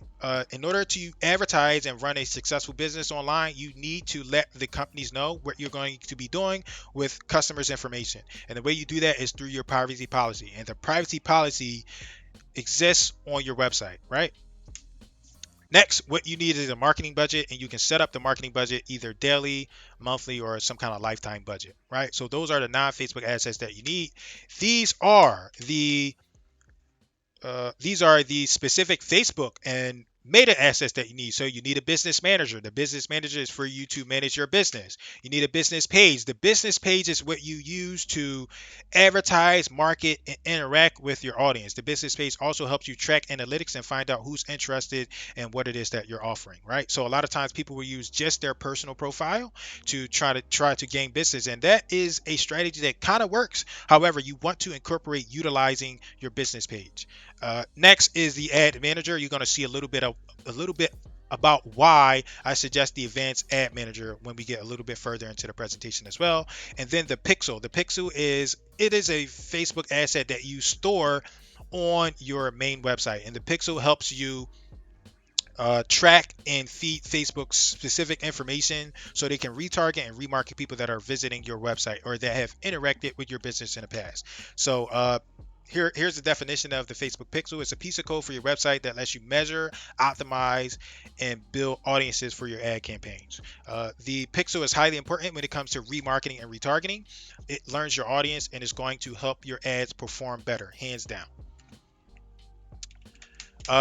In order to advertise and run a successful business online, you need to let the companies know what you're going to be doing with customers' information. And the way you do that is through your privacy policy. And the privacy policy exists on your website, right? Next, what you need is a marketing budget, and you can set up the marketing budget either daily, monthly, or some kind of lifetime budget, right? So those are the non-Facebook assets that you need. These are the specific Facebook and Meta assets that you need. So you need a business manager. The business manager is for you to manage your business. You need a business page. The business page is what you use to advertise, market, and interact with your audience. The business page also helps you track analytics and find out who's interested in what it is that you're offering, right? So a lot of times people will use just their personal profile to try to gain business, and that is a strategy that kind of works. However, you want to incorporate utilizing your business page. Next is the ad manager. You're going to see a little bit about why I suggest the advanced ad manager when we get a little bit further into the presentation as well. And then the pixel. The pixel is a Facebook asset that you store on your main website, and the pixel helps you track and feed Facebook specific information so they can retarget and remarket people that are visiting your website or that have interacted with your business in the past. So here's the definition of the Facebook pixel. It's a piece of code for your website that lets you measure, optimize, and build audiences for your ad campaigns. The pixel is highly important when it comes to remarketing and retargeting. It learns your audience and is going to help your ads perform better, hands down.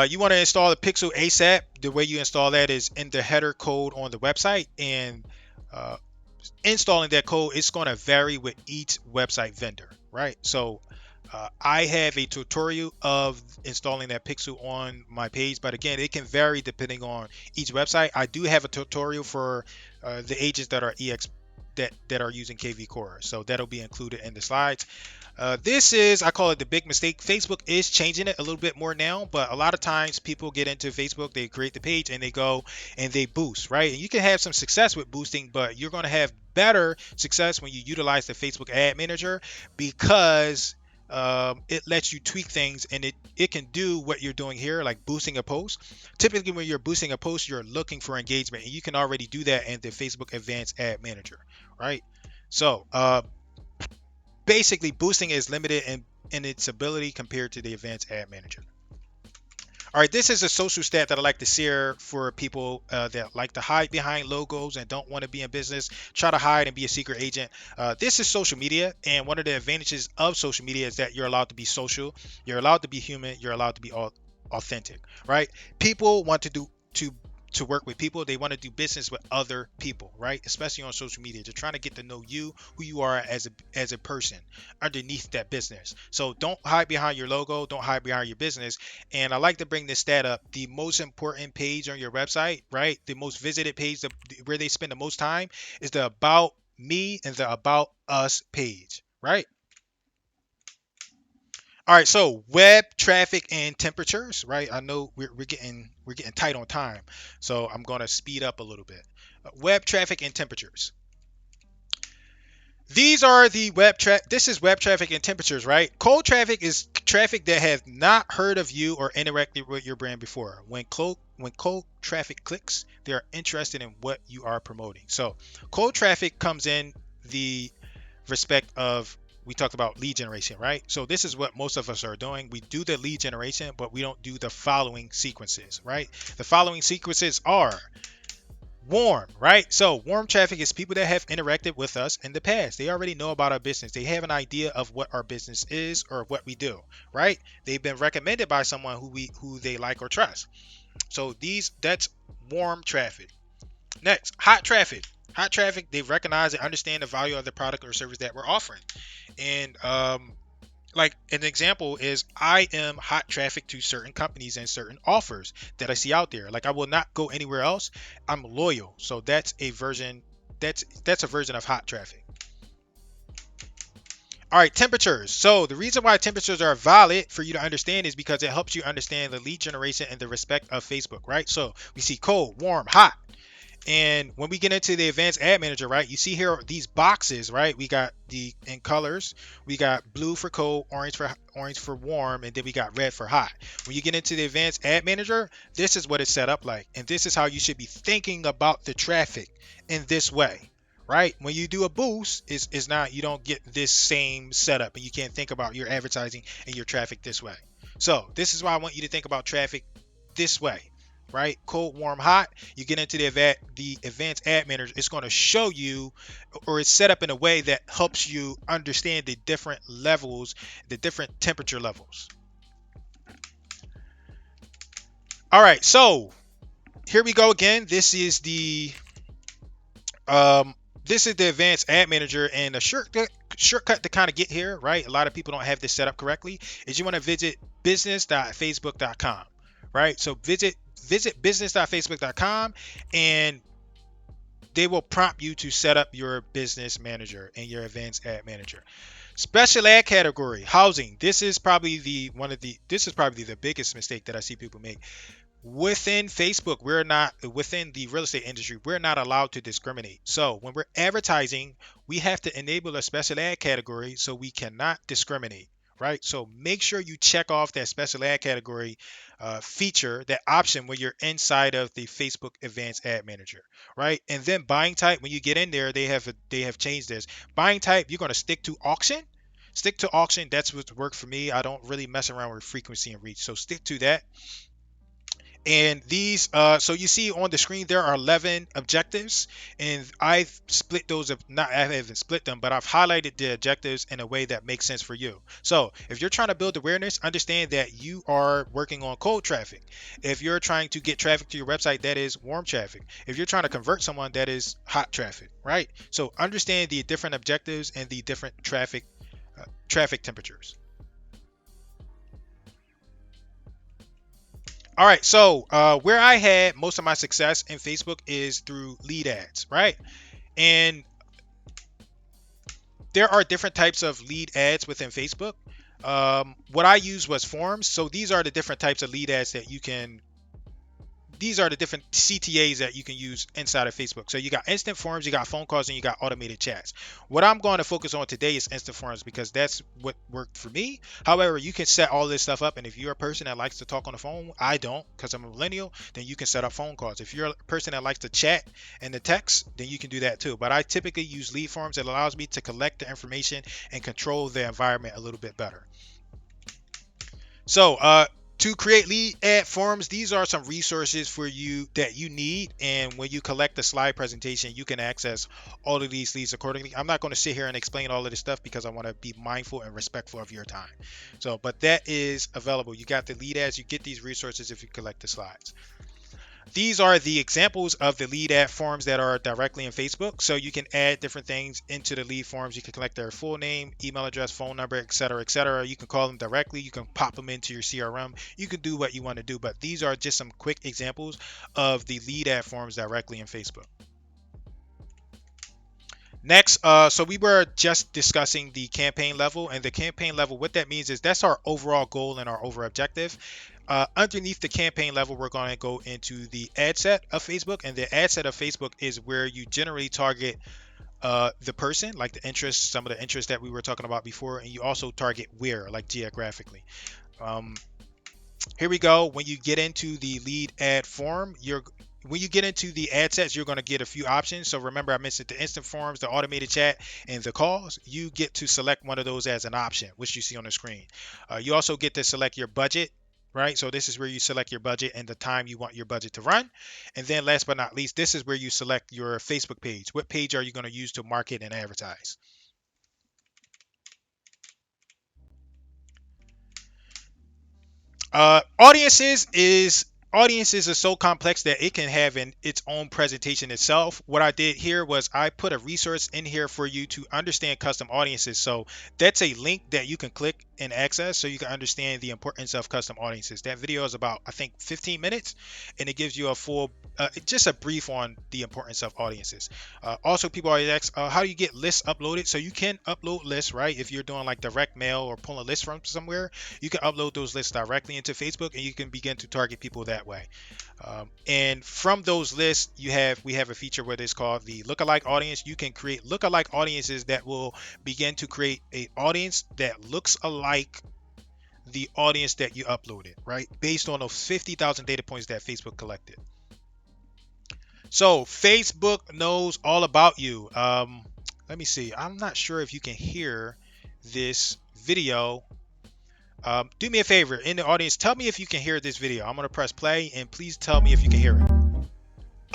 You want to install the Pixel ASAP. The way you install that is in the header code on the website, and installing that code is going to vary with each website vendor, right? So I have a tutorial of installing that pixel on my page, but again, it can vary depending on each website. I do have a tutorial for the agents that are that are using KV Core, so that'll be included in the slides. This is, I call it the big mistake. Facebook is changing it a little bit more now, but a lot of times people get into Facebook, they create the page and they go and they boost, right? And you can have some success with boosting, but you're going to have better success when you utilize the Facebook ad manager because it lets you tweak things, and it can do what you're doing here, like boosting a post. Typically when you're boosting a post, you're looking for engagement, and you can already do that in the Facebook advanced ad manager, right? So basically boosting is limited in its ability compared to the advanced ad manager. All right, this is a social stat that I like to share for people that like to hide behind logos and don't want to be in business, try to hide and be a secret agent. This is social media, and one of the advantages of social media is that you're allowed to be social, you're allowed to be human, you're allowed to be authentic, right? People want to work with people. They want to do business with other people, right? Especially on social media. They're trying to get to know you, who you are as a person underneath that business. So don't hide behind your logo. Don't hide behind your business. And I like to bring this stat up. The most important page on your website, right? The most visited page, where they spend the most time, is the About Me and the About Us page, right? All right, so web traffic and temperatures, right? I know we're getting tight on time, so I'm going to speed up a little bit. Web traffic and temperatures. These are the This is web traffic and temperatures, right? Cold traffic is traffic that has not heard of you or interacted with your brand before. When cold traffic clicks, they are interested in what you are promoting. So cold traffic comes in the respect of, we talked about lead generation, right? So this is what most of us are doing. We do the lead generation, but we don't do the following sequences, right? The following sequences are warm, right? So warm traffic is people that have interacted with us in the past. They already know about our business. They have an idea of what our business is or what we do, right? They've been recommended by someone who they like or trust. So that's warm traffic. Next, hot traffic. Hot traffic, they recognize and understand the value of the product or service that we're offering. And like an example is I am hot traffic to certain companies and certain offers that I see out there. Like I will not go anywhere else. I'm loyal. So that's a version of hot traffic. All right, temperatures. So the reason why temperatures are valid for you to understand is because it helps you understand the lead generation and the respect of Facebook, right? So we see cold, warm, hot. And when we get into the advanced ad manager, right, you see here these boxes, right? We got the in colors, we got blue for cold, orange for warm, and then we got red for hot. When you get into the advanced ad manager, this is what it's set up like, and this is how you should be thinking about the traffic in this way. Right, when you do a boost, is not, you don't get this same setup, and you can't think about your advertising and your traffic this way. So this is why I want you to think about traffic this way, right? Cold, warm, hot. You get into the advanced ad manager, it's going to show you, or it's set up in a way that helps you understand the different levels, the different temperature levels. All right, so here we go again. Um, this is the advanced ad manager, and a shortcut to kind of get here, right? A lot of people don't have this set up correctly. Is you want to visit business.facebook.com, right? So visit business.facebook.com, and they will prompt you to set up your business manager and your advanced ad manager. Special ad category, housing. This is probably the biggest mistake that I see people make. Within Facebook, we're not, within the real estate industry, we're not allowed to discriminate. So when we're advertising, we have to enable a special ad category so we cannot discriminate, right? So make sure you check off that special ad category feature, that option when you're inside of the Facebook Advanced Ad Manager, right? And then buying type, when you get in there, they have changed this. Buying type, you're going to stick to auction. Stick to auction. That's what's worked for me. I don't really mess around with frequency and reach. So stick to that. And these, so you see on the screen, there are 11 objectives, and I've split those up, not, I haven't split them, but I've highlighted the objectives in a way that makes sense for you. So if you're trying to build awareness, understand that you are working on cold traffic. If you're trying to get traffic to your website, that is warm traffic. If you're trying to convert someone, that is hot traffic, right? So understand the different objectives and the different traffic temperatures. All right, so where I had most of my success in Facebook is through lead ads, right? And there are different types of lead ads within Facebook. What I used was forms. So these are the different types of lead ads that you can these are the different CTAs that you can use inside of Facebook. So you got instant forms, you got phone calls, and you got automated chats. What I'm going to focus on today is instant forms because that's what worked for me. However, you can set all this stuff up, and if you're a person that likes to talk on the phone, I don't because I'm a millennial, then you can set up phone calls. If you're a person that likes to chat and the text, then you can do that too. But I typically use lead forms. It allows me to collect the information and control the environment a little bit better. So, to create lead ad forms, these are some resources for you that you need. And when you collect the slide presentation, you can access all of these leads accordingly. I'm not going to sit here and explain all of this stuff because I want to be mindful and respectful of your time. So, but that is available. You got the lead ads, you get these resources if you collect the slides. These are the examples of the lead ad forms that are directly in Facebook. So you can add different things into the lead forms. You can collect their full name, email address, phone number, etc., etc. You can call them directly. You can pop them into your CRM. You can do what you want to do. But these are just some quick examples of the lead ad forms directly in Facebook. Next, so we were just discussing the campaign level, and the campaign level, what that means is that's our overall goal and our over objective. Underneath the campaign level, we're going to go into the ad set of Facebook, and the ad set of Facebook is where you generally target the person, like the interests, some of the interests that we were talking about before, and you also target where, like geographically. Um, Here we go. When you get into the lead ad form, when you get into the ad sets, you're going to get a few options. So remember, I mentioned the instant forms, the automated chat, and the calls. You get to select one of those as an option, which you see on the screen. You also get to select your budget, right? So this is where you select your budget and the time you want your budget to run. And then last but not least, this is where you select your Facebook page. What page are you going to use to market and advertise? Audiences is audiences are so complex that it can have its own presentation itself. What I did here was I put a resource in here for you to understand custom audiences. So that's a link that you can click and access so you can understand the importance of custom audiences. That video is about, I think, 15 minutes, and it gives you a full, just a brief on the importance of audiences. Also, people always ask, how do you get lists uploaded? So you can upload lists, right? If you're doing like direct mail or pulling lists from somewhere, you can upload those lists directly into Facebook, and you can begin to target people that way. And from those lists, we have a feature where it's called the lookalike audience. You can create lookalike audiences that will begin to create a audience that looks alike the audience that you uploaded, right? Based on those 50,000 data points that Facebook collected. So Facebook knows all about you. Let me see. I'm not sure if you can hear this video. Do me a favor in the audience, tell me if you can hear this video. I'm going to press play, and please tell me if you can hear it.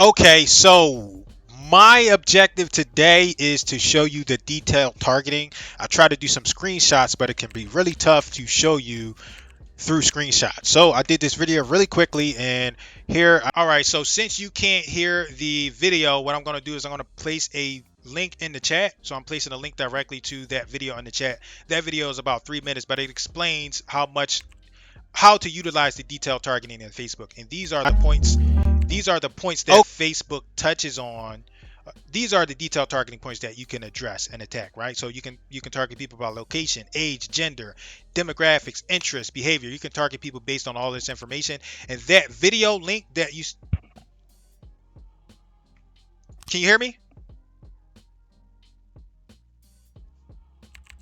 Okay, so my objective today is to show you the detailed targeting. I try to do some screenshots, but it can be really tough to show you through screenshots. So I did this video really quickly, and here, all right, so since you can't hear the video, what I'm going to do is I'm going to place a link in the chat. So I'm placing a link directly to that video in the chat. That video is about 3 minutes, but it explains how to utilize the detailed targeting in Facebook. And these are the points. These are the points that Facebook touches on. These are the detailed targeting points that you can address and attack, right? So you can target people by location, age, gender, demographics, interests, behavior. You can target people based on all this information. And that video link that you can you hear me?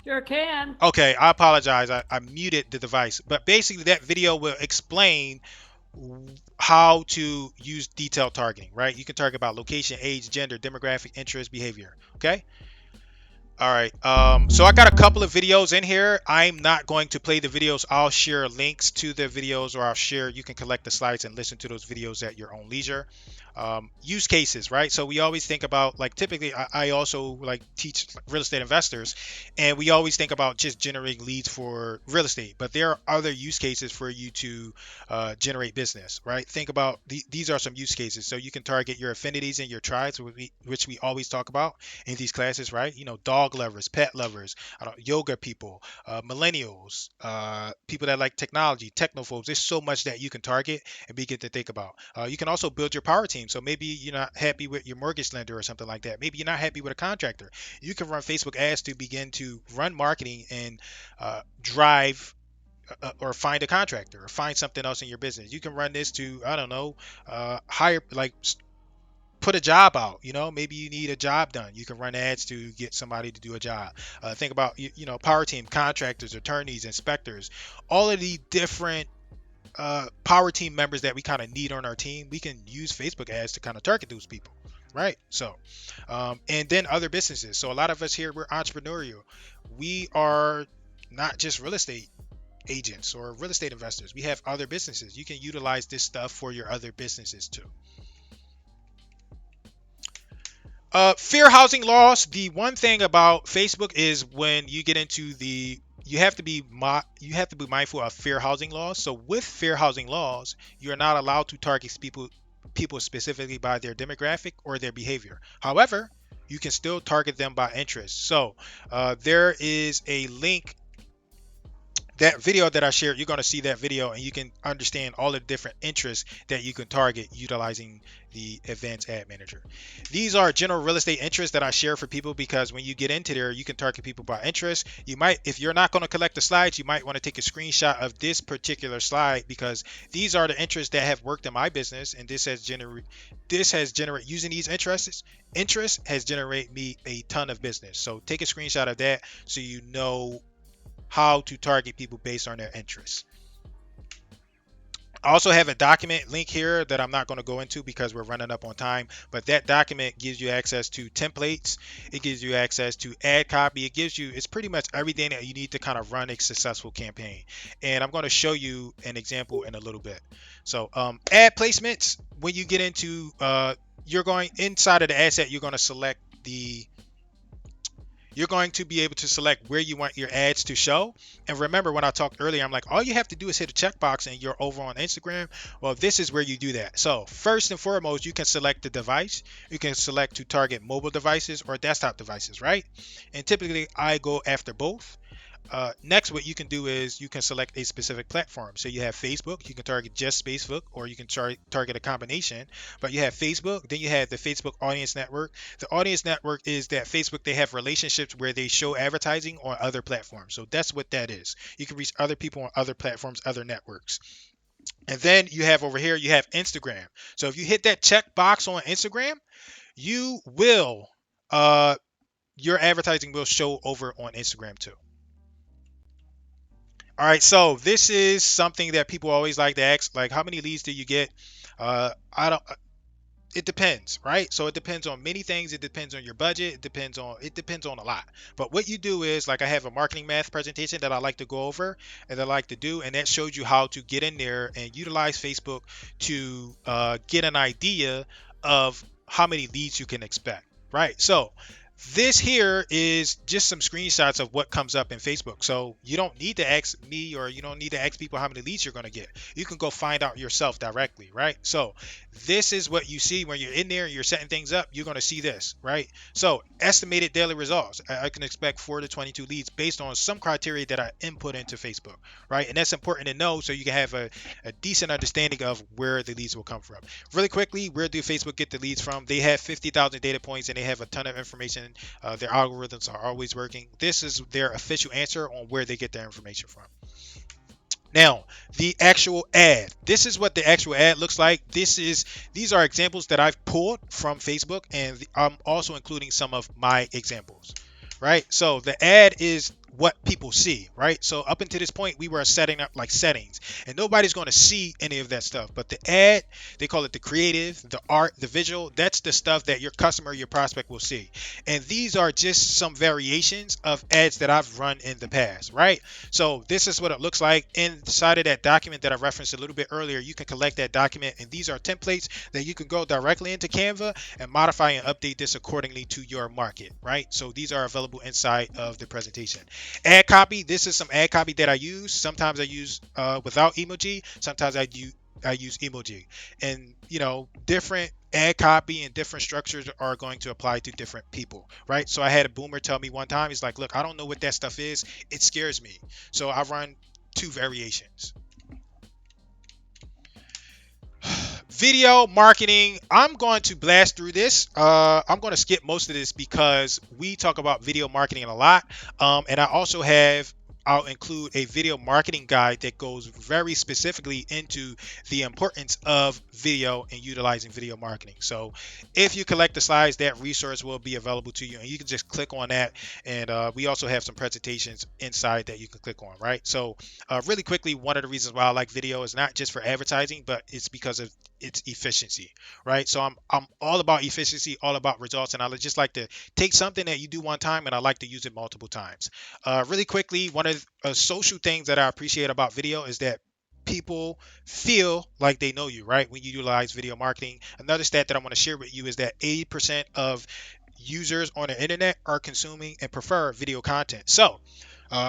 Sure can. Okay, I apologize. I muted the device. But basically that video will explain how to use detailed targeting, right? You can target by location, age, gender, demographic, interest, behavior. Okay. All right. So I got a couple of videos in here. I'm not going to play the videos. I'll share links to the videos, or you can collect the slides and listen to those videos at your own leisure. Use cases, right? So we always think about, like, typically I also like teach real estate investors, and we always think about just generating leads for real estate, but there are other use cases for you to generate business, right? Think about these are some use cases. So you can target your affinities and your tribes, which we always talk about in these classes, right? You know, dog lovers, pet lovers, yoga people, millennials, people that like technology, technophobes. There's so much that you can target and begin to think about. You can also build your power team. So maybe you're not happy with your mortgage lender or something like that. Maybe you're not happy with a contractor. You can run Facebook ads to begin to run marketing and drive or find a contractor or find something else in your business. You can run this to, I don't know, hire, like, put a job out. You know, maybe you need a job done. You can run ads to get somebody to do a job. Think about, power team, contractors, attorneys, inspectors, all of the different power team members that we kind of need on our team. We can use Facebook ads to kind of target those people, right? So and then other businesses. So a lot of us here, we're entrepreneurial. We are not just real estate agents or real estate investors. We have other businesses. You can utilize this stuff for your other businesses too. Fair housing laws. The one thing about Facebook is when you get into you have to be mindful of fair housing laws. So with fair housing laws, you're not allowed to target people specifically by their demographic or their behavior. However, you can still target them by interest. So there is a link. That video that I shared, you're going to see that video, and you can understand all the different interests that you can target utilizing the advanced ad manager. These are general real estate interests that I share for people, because when you get into there, you can target people by interest. You might, if you're not going to collect the slides, you might want to take a screenshot of this particular slide, because these are the interests that have worked in my business, and this has generated using these interests has generated me a ton of business. So take a screenshot of that so you know how to target people based on their interests. I also have a document link here that I'm not going to go into because we're running up on time, but that document gives you access to templates. It gives you access to ad copy. It's pretty much everything that you need to kind of run a successful campaign. And I'm going to show you an example in a little bit. So ad placements, when you get into, you're going inside of the ad set, you're going to select you're going to be able to select where you want your ads to show. And remember, when I talked earlier, I'm like, all you have to do is hit a checkbox and you're over on Instagram. Well, this is where you do that. So first and foremost, you can select the device. You can select to target mobile devices or desktop devices, right? And typically I go after both. Next, what you can do is you can select a specific platform. So you have Facebook, you can target just Facebook, or you can target a combination. But you have Facebook, then you have the Facebook Audience Network. The Audience Network is that Facebook, they have relationships where they show advertising on other platforms. So that's what that is. You can reach other people on other platforms, other networks. And then you have over here, you have Instagram. So if you hit that check box on Instagram, you will, your advertising will show over on Instagram too. All right, so this is something that people always like to ask, like how many leads do you get? I don't. It depends, right? So it depends on many things. It depends on your budget. It depends on a lot. But what you do is, like, I have a marketing math presentation that I like to go over and I like to do, and that shows you how to get in there and utilize Facebook to get an idea of how many leads you can expect, right? So this here is just some screenshots of what comes up in Facebook. So you don't need to ask me, or you don't need to ask people how many leads you're going to get. You can go find out yourself directly, right? So this is what you see when you're in there and you're setting things up. You're going to see this, right? So estimated daily results. I can expect 4 to 22 leads based on some criteria that I input into Facebook, right? And that's important to know so you can have a decent understanding of where the leads will come from. Really quickly, where do Facebook get the leads from? They have 50,000 data points and they have a ton of information. Their algorithms are always working. This is their official answer on where they get their information from. Now, the actual ad. This is what the actual ad looks like. These are examples that I've pulled from Facebook, and I'm also including some of my examples. Right? So the ad is what people see, right? So up until this point, we were setting up like settings, and nobody's going to see any of that stuff. But the ad, they call it the creative, the art, the visual. That's the stuff that your customer, your prospect will see. And these are just some variations of ads that I've run in the past, right? So this is what it looks like inside of that document that I referenced a little bit earlier. You can collect that document, and these are templates that you can go directly into Canva and modify and update this accordingly to your market, right? So these are available inside of the presentation. Ad copy. This is some ad copy that I use. Sometimes I use without emoji. Sometimes I use emoji, and different ad copy and different structures are going to apply to different people, right? So I had a boomer tell me one time, he's like, look, I don't know what that stuff is. It scares me. So I run two variations. Video marketing. I'm going to blast through this. I'm going to skip most of this because we talk about video marketing a lot. And I'll include a video marketing guide that goes very specifically into the importance of video and utilizing video marketing. So if you collect the slides, that resource will be available to you, and you can just click on that. And we also have some presentations inside that you can click on, right? So really quickly, one of the reasons why I like video is not just for advertising, but it's because of its efficiency, right? So I'm all about efficiency, all about results, and I just like to take something that you do one time and I like to use it multiple times. Really quickly, one of the social things that I appreciate about video is that people feel like they know you, right? When you utilize video marketing. Another stat that I want to share with you is that 80% of users on the internet are consuming and prefer video content. So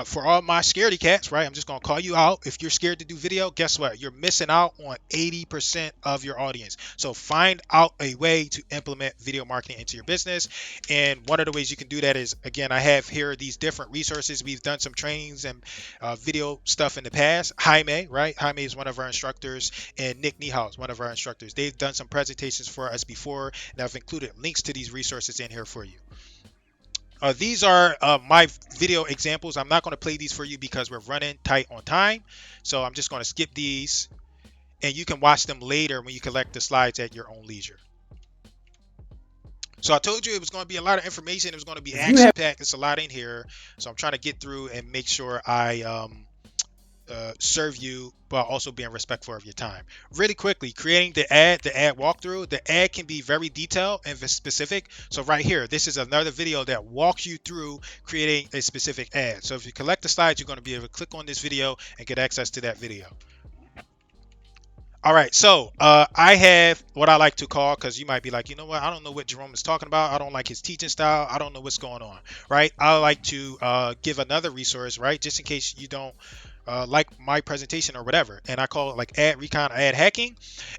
for all my scaredy cats, right? I'm just gonna call you out. If you're scared to do video, guess what? You're missing out on 80% of your audience. So find out a way to implement video marketing into your business. And one of the ways you can do that is, again, I have here these different resources. We've done some trainings and video stuff in the past. Jaime, right? Jaime is one of our instructors, and Nick Niehaus, one of our instructors. They've done some presentations for us before, and I've included links to these resources in here for you. These are my video examples. I'm not going to play these for you because we're running tight on time. So I'm just going to skip these, and you can watch them later when you collect the slides at your own leisure. So I told you it was going to be a lot of information. It was going to be action packed. It's a lot in here. So I'm trying to get through and make sure I serve you while also being respectful of your time. Really quickly, creating the ad walkthrough. The ad can be very detailed and specific. So right here, this is another video that walks you through creating a specific ad. So if you collect the slides, you're going to be able to click on this video and get access to that video. All right, so I have what I like to call, because you might be like, you know what, I don't know what Jerome is talking about. I don't like his teaching style. I don't know what's going on, right? I like to give another resource, right, just in case you don't like my presentation or whatever. And I call it like ad recon, ad hacking.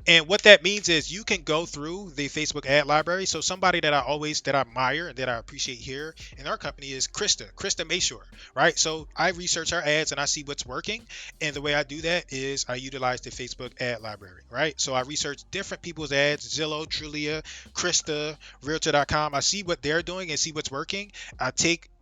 And what that means is you can go through the Facebook ad library. So somebody that I admire and that I appreciate here in our company is Krista Mayshore, right? So I research our ads and I see what's working. And the way I do that is I utilize the Facebook ad library, right? So I research different people's ads, Zillow, Trulia, Krista, Realtor.com. I see what they're doing and see what's working.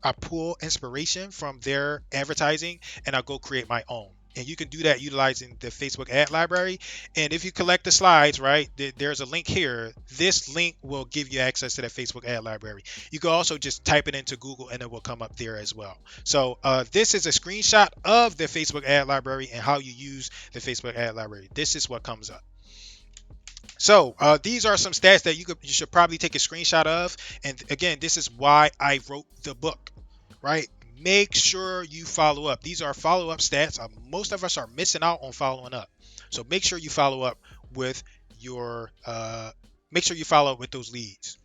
I pull inspiration from their advertising and I'll go create my own. And you can do that utilizing the Facebook ad library. And if you collect the slides, right, there's a link here. This link will give you access to the Facebook ad library. You can also just type it into Google and it will come up there as well. So this is a screenshot of the Facebook ad library and how you use the Facebook ad library. This is what comes up. So these are some stats that you should probably take a screenshot of. And again, this is why I wrote the book, right? Make sure you follow up. These are follow-up stats. Most of us are missing out on following up. So make sure you follow up with your make sure you follow up with those leads.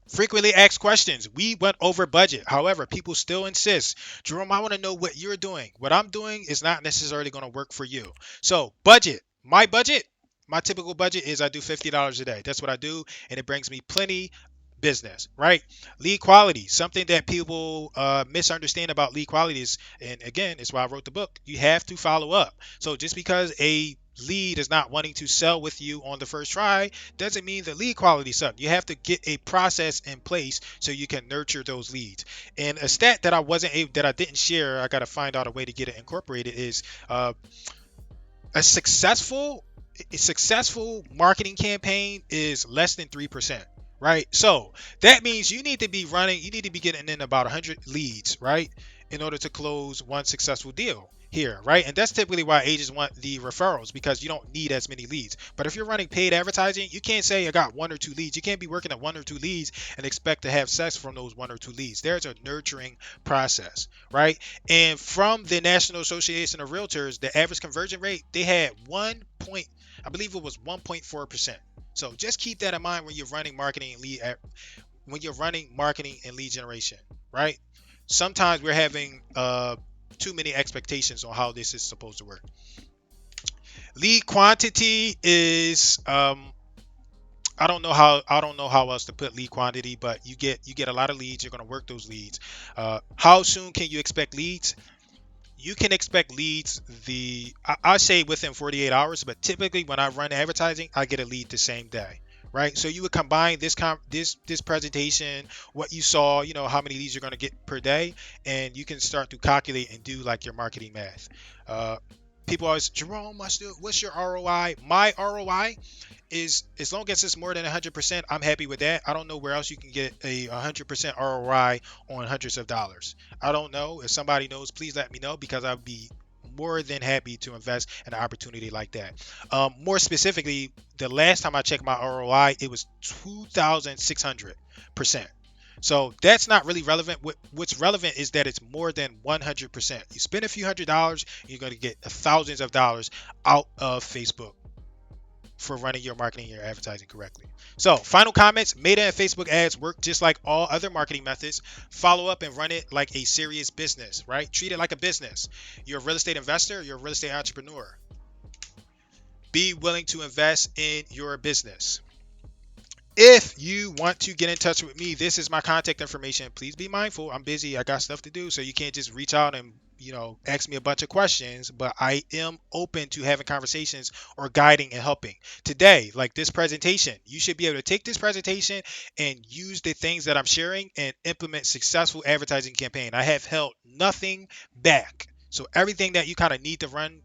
Frequently asked questions. We went over budget. However, people still insist, Jerome, I want to know what you're doing. What I'm doing is not necessarily going to work for you. So, budget. My typical budget is I do $50 a day. That's what I do, and it brings me plenty business, right? Lead quality, something that people misunderstand about lead quality is, and again, it's why I wrote the book. You have to follow up. So just because a lead is not wanting to sell with you on the first try doesn't mean the lead quality sucks. You have to get a process in place so you can nurture those leads. And a stat that I didn't share, I got to find out a way to get it incorporated is a successful marketing campaign is less than 3%, right? So that means you need to be getting in about 100 leads, right, in order to close one successful deal here, right? And that's typically why agents want the referrals, because you don't need as many leads. But if you're running paid advertising, you can't say I got one or two leads. You can't be working at one or two leads and expect to have success from those one or two leads. There's a nurturing process, right? And from the National Association of Realtors, the average conversion rate, they had I believe it was 1.4%. So just keep that in mind when you're running marketing and lead generation, right? Sometimes we're having too many expectations on how this is supposed to work. Lead quantity is I don't know how else to put lead quantity, but you get a lot of leads. You're going to work those leads. How soon can you expect leads? You can expect leads I say within 48 hours, but typically when I run advertising, I get a lead the same day, right? So you would combine this presentation, what you saw, how many leads you're going to get per day, and you can start to calculate and do like your marketing math. uh, People always, Jerome, what's your ROI? My ROI is, as long as it's more than 100%, I'm happy with that. I don't know where else you can get a 100% ROI on hundreds of dollars. I don't know. If somebody knows, please let me know, because I'd be more than happy to invest in an opportunity like that. More specifically, the last time I checked my ROI, it was 2,600%. So that's not really relevant. What's relevant is that it's more than 100%. You spend a few $100s, you're going to get thousands of dollars out of Facebook for running your marketing and your advertising correctly. So, final comments: Meta and Facebook ads work just like all other marketing methods. Follow up and run it like a serious business, right? Treat it like a business. You're a real estate investor, you're a real estate entrepreneur. Be willing to invest in your business. If you want to get in touch with me, this is my contact information. Please be mindful. I'm busy. I got stuff to do. So you can't just reach out and, ask me a bunch of questions, but I am open to having conversations or guiding and helping. Today, like this presentation, you should be able to take this presentation and use the things that I'm sharing and implement successful advertising campaign. I have held nothing back. So everything that you kind of need to run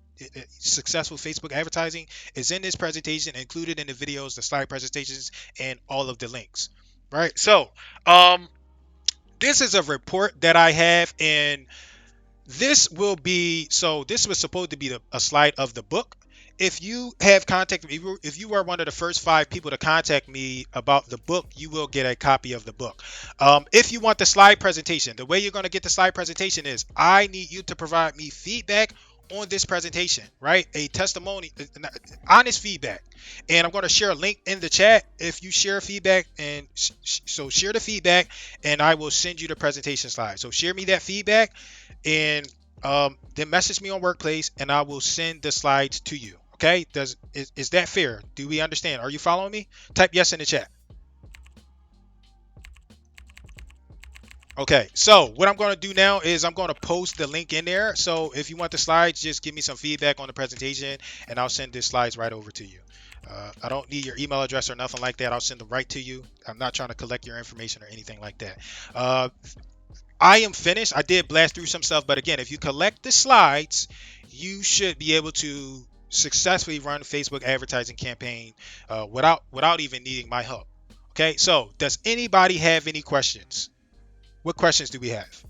successful Facebook advertising is in this presentation, included in the videos, the slide presentations, and all of the links. Right. So, this is a report that I have, and this was supposed to be a slide of the book. If you have if you are one of the first 5 people to contact me about the book, you will get a copy of the book. If you want the slide presentation, the way you're going to get the slide presentation is I need you to provide me feedback on this presentation, right? A testimony, honest feedback. And I'm going to share a link in the chat. If you share feedback, and so share the feedback, and I will send you the presentation slide. So share me that feedback, and then message me on Workplace, and I will send the slides to you. Okay? Is that fair? Do we understand? Are you following me? Type yes in the chat. Okay, so what I'm going to do now is I'm going to post the link in there. So if you want the slides, just give me some feedback on the presentation, and I'll send the slides right over to you. I don't need your email address or nothing like that. I'll send them right to you. I'm not trying to collect your information or anything like that. Uh, I am finished. I did blast through some stuff, but again, if you collect the slides, you should be able to successfully run Facebook advertising campaign without even needing my help. Okay, so does anybody have any questions? What questions do we have?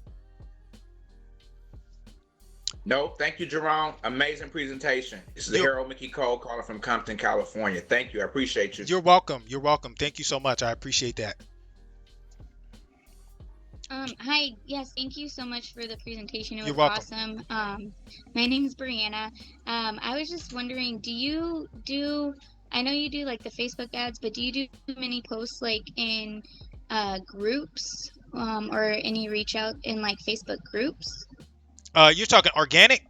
No, thank you, Jerome. Amazing presentation. This is You're, Harold Mickey Cole calling from Compton, California. Thank you. I appreciate you. you're welcome. You're welcome. Thank you so much. I appreciate that. Hi, yes, thank you so much for the presentation. It You're was welcome. awesome. My name is Brianna. I was just wondering, I know you do like the Facebook ads, but do you do many posts like in groups, or any reach out in like Facebook groups? You're talking organic?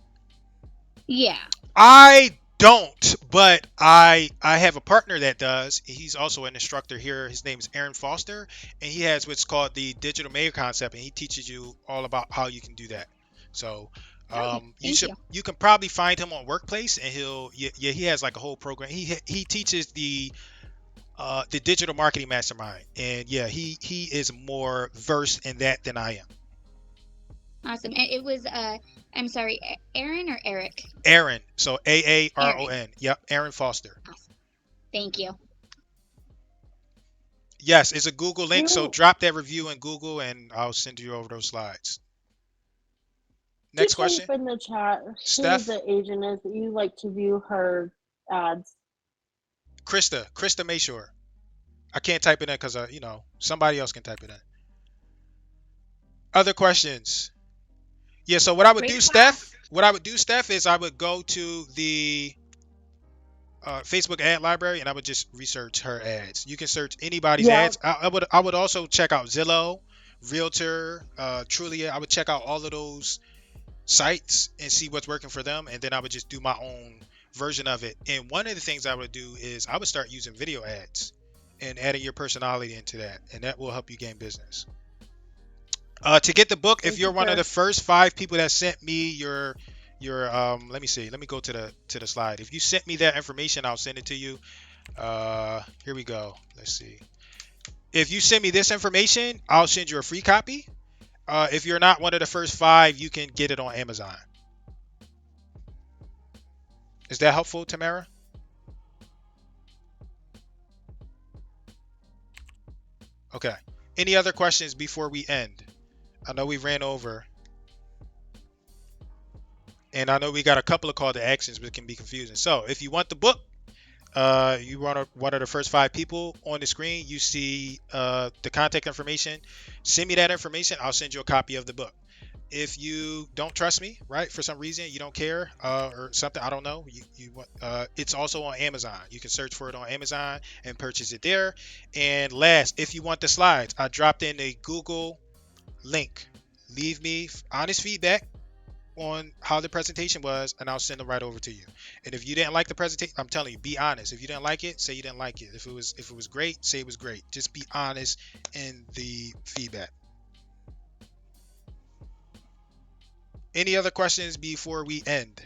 Yeah. I don't, but I have a partner that does. He's also an instructor here. His name is Aaron Foster, and he has what's called the digital mayor concept, and he teaches you all about how you can do that. So Okay, thank you. you can probably find him on Workplace, and yeah, he has like a whole program. He teaches the digital marketing mastermind, and yeah, he is more versed in that than I am. Awesome. And it was I'm sorry, Aaron or Eric? Aaron, so Aaron. Aaron. Yep, Aaron Foster. Awesome. Thank you. Yes, it's a Google link, so You drop that review in Google, and I'll send you over those slides. you Next question, type in the chat who Steph, the agent is that you like to view her ads. Krista Mayshore. I can't type it in because somebody else can type it in. Other questions? Yeah. So what I would do, Great Steph, class. is I would go to the Facebook ad library, and I would just research her ads. You can search anybody's Yeah, ads. I would also check out Zillow, Realtor, Trulia. I would check out all of those sites and see what's working for them, and then I would just do my own version of it. And one of the things I would do is I would start using video ads and adding your personality into that, and that will help you gain business. To get the book, if thank you're you, one of sir. the first 5 people that sent me your let me see, let me go to the slide. If you sent me that information, I'll send it to you. Here we go. Let's see. If you send me this information, I'll send you a free copy. If you're not one of the first 5, you can get it on Amazon. Is that helpful, Tamara? Okay. Any other questions before we end? I know we ran over, and I know we got a couple of call to actions, but it can be confusing. So if you want the book, you want one of the first 5 people on the screen, you see the contact information. Send me that information. I'll send you a copy of the book. If you don't trust me, right, for some reason, you don't care, or something, I don't know, it's also on Amazon. You can search for it on Amazon and purchase it there. And last, if you want the slides, I dropped in a Google link. Leave me honest feedback on how the presentation was, and I'll send them right over to you. And if you didn't like the presentation, I'm telling you, be honest. If you didn't like it, say you didn't like it. If it was great, say it was great. Just be honest in the feedback. Any other questions before we end?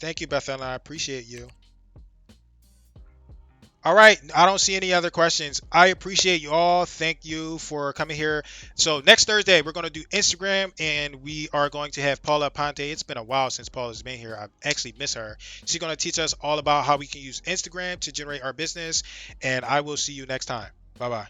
Thank you, Bethel. I appreciate you. All right, I don't see any other questions. I appreciate you all. Thank you for coming here. So next Thursday, we're going to do Instagram, and we are going to have Paula Ponte. It's been a while since Paula's been here. I actually miss her. She's going to teach us all about how we can use Instagram to generate our business, and I will see you next time. Bye-bye.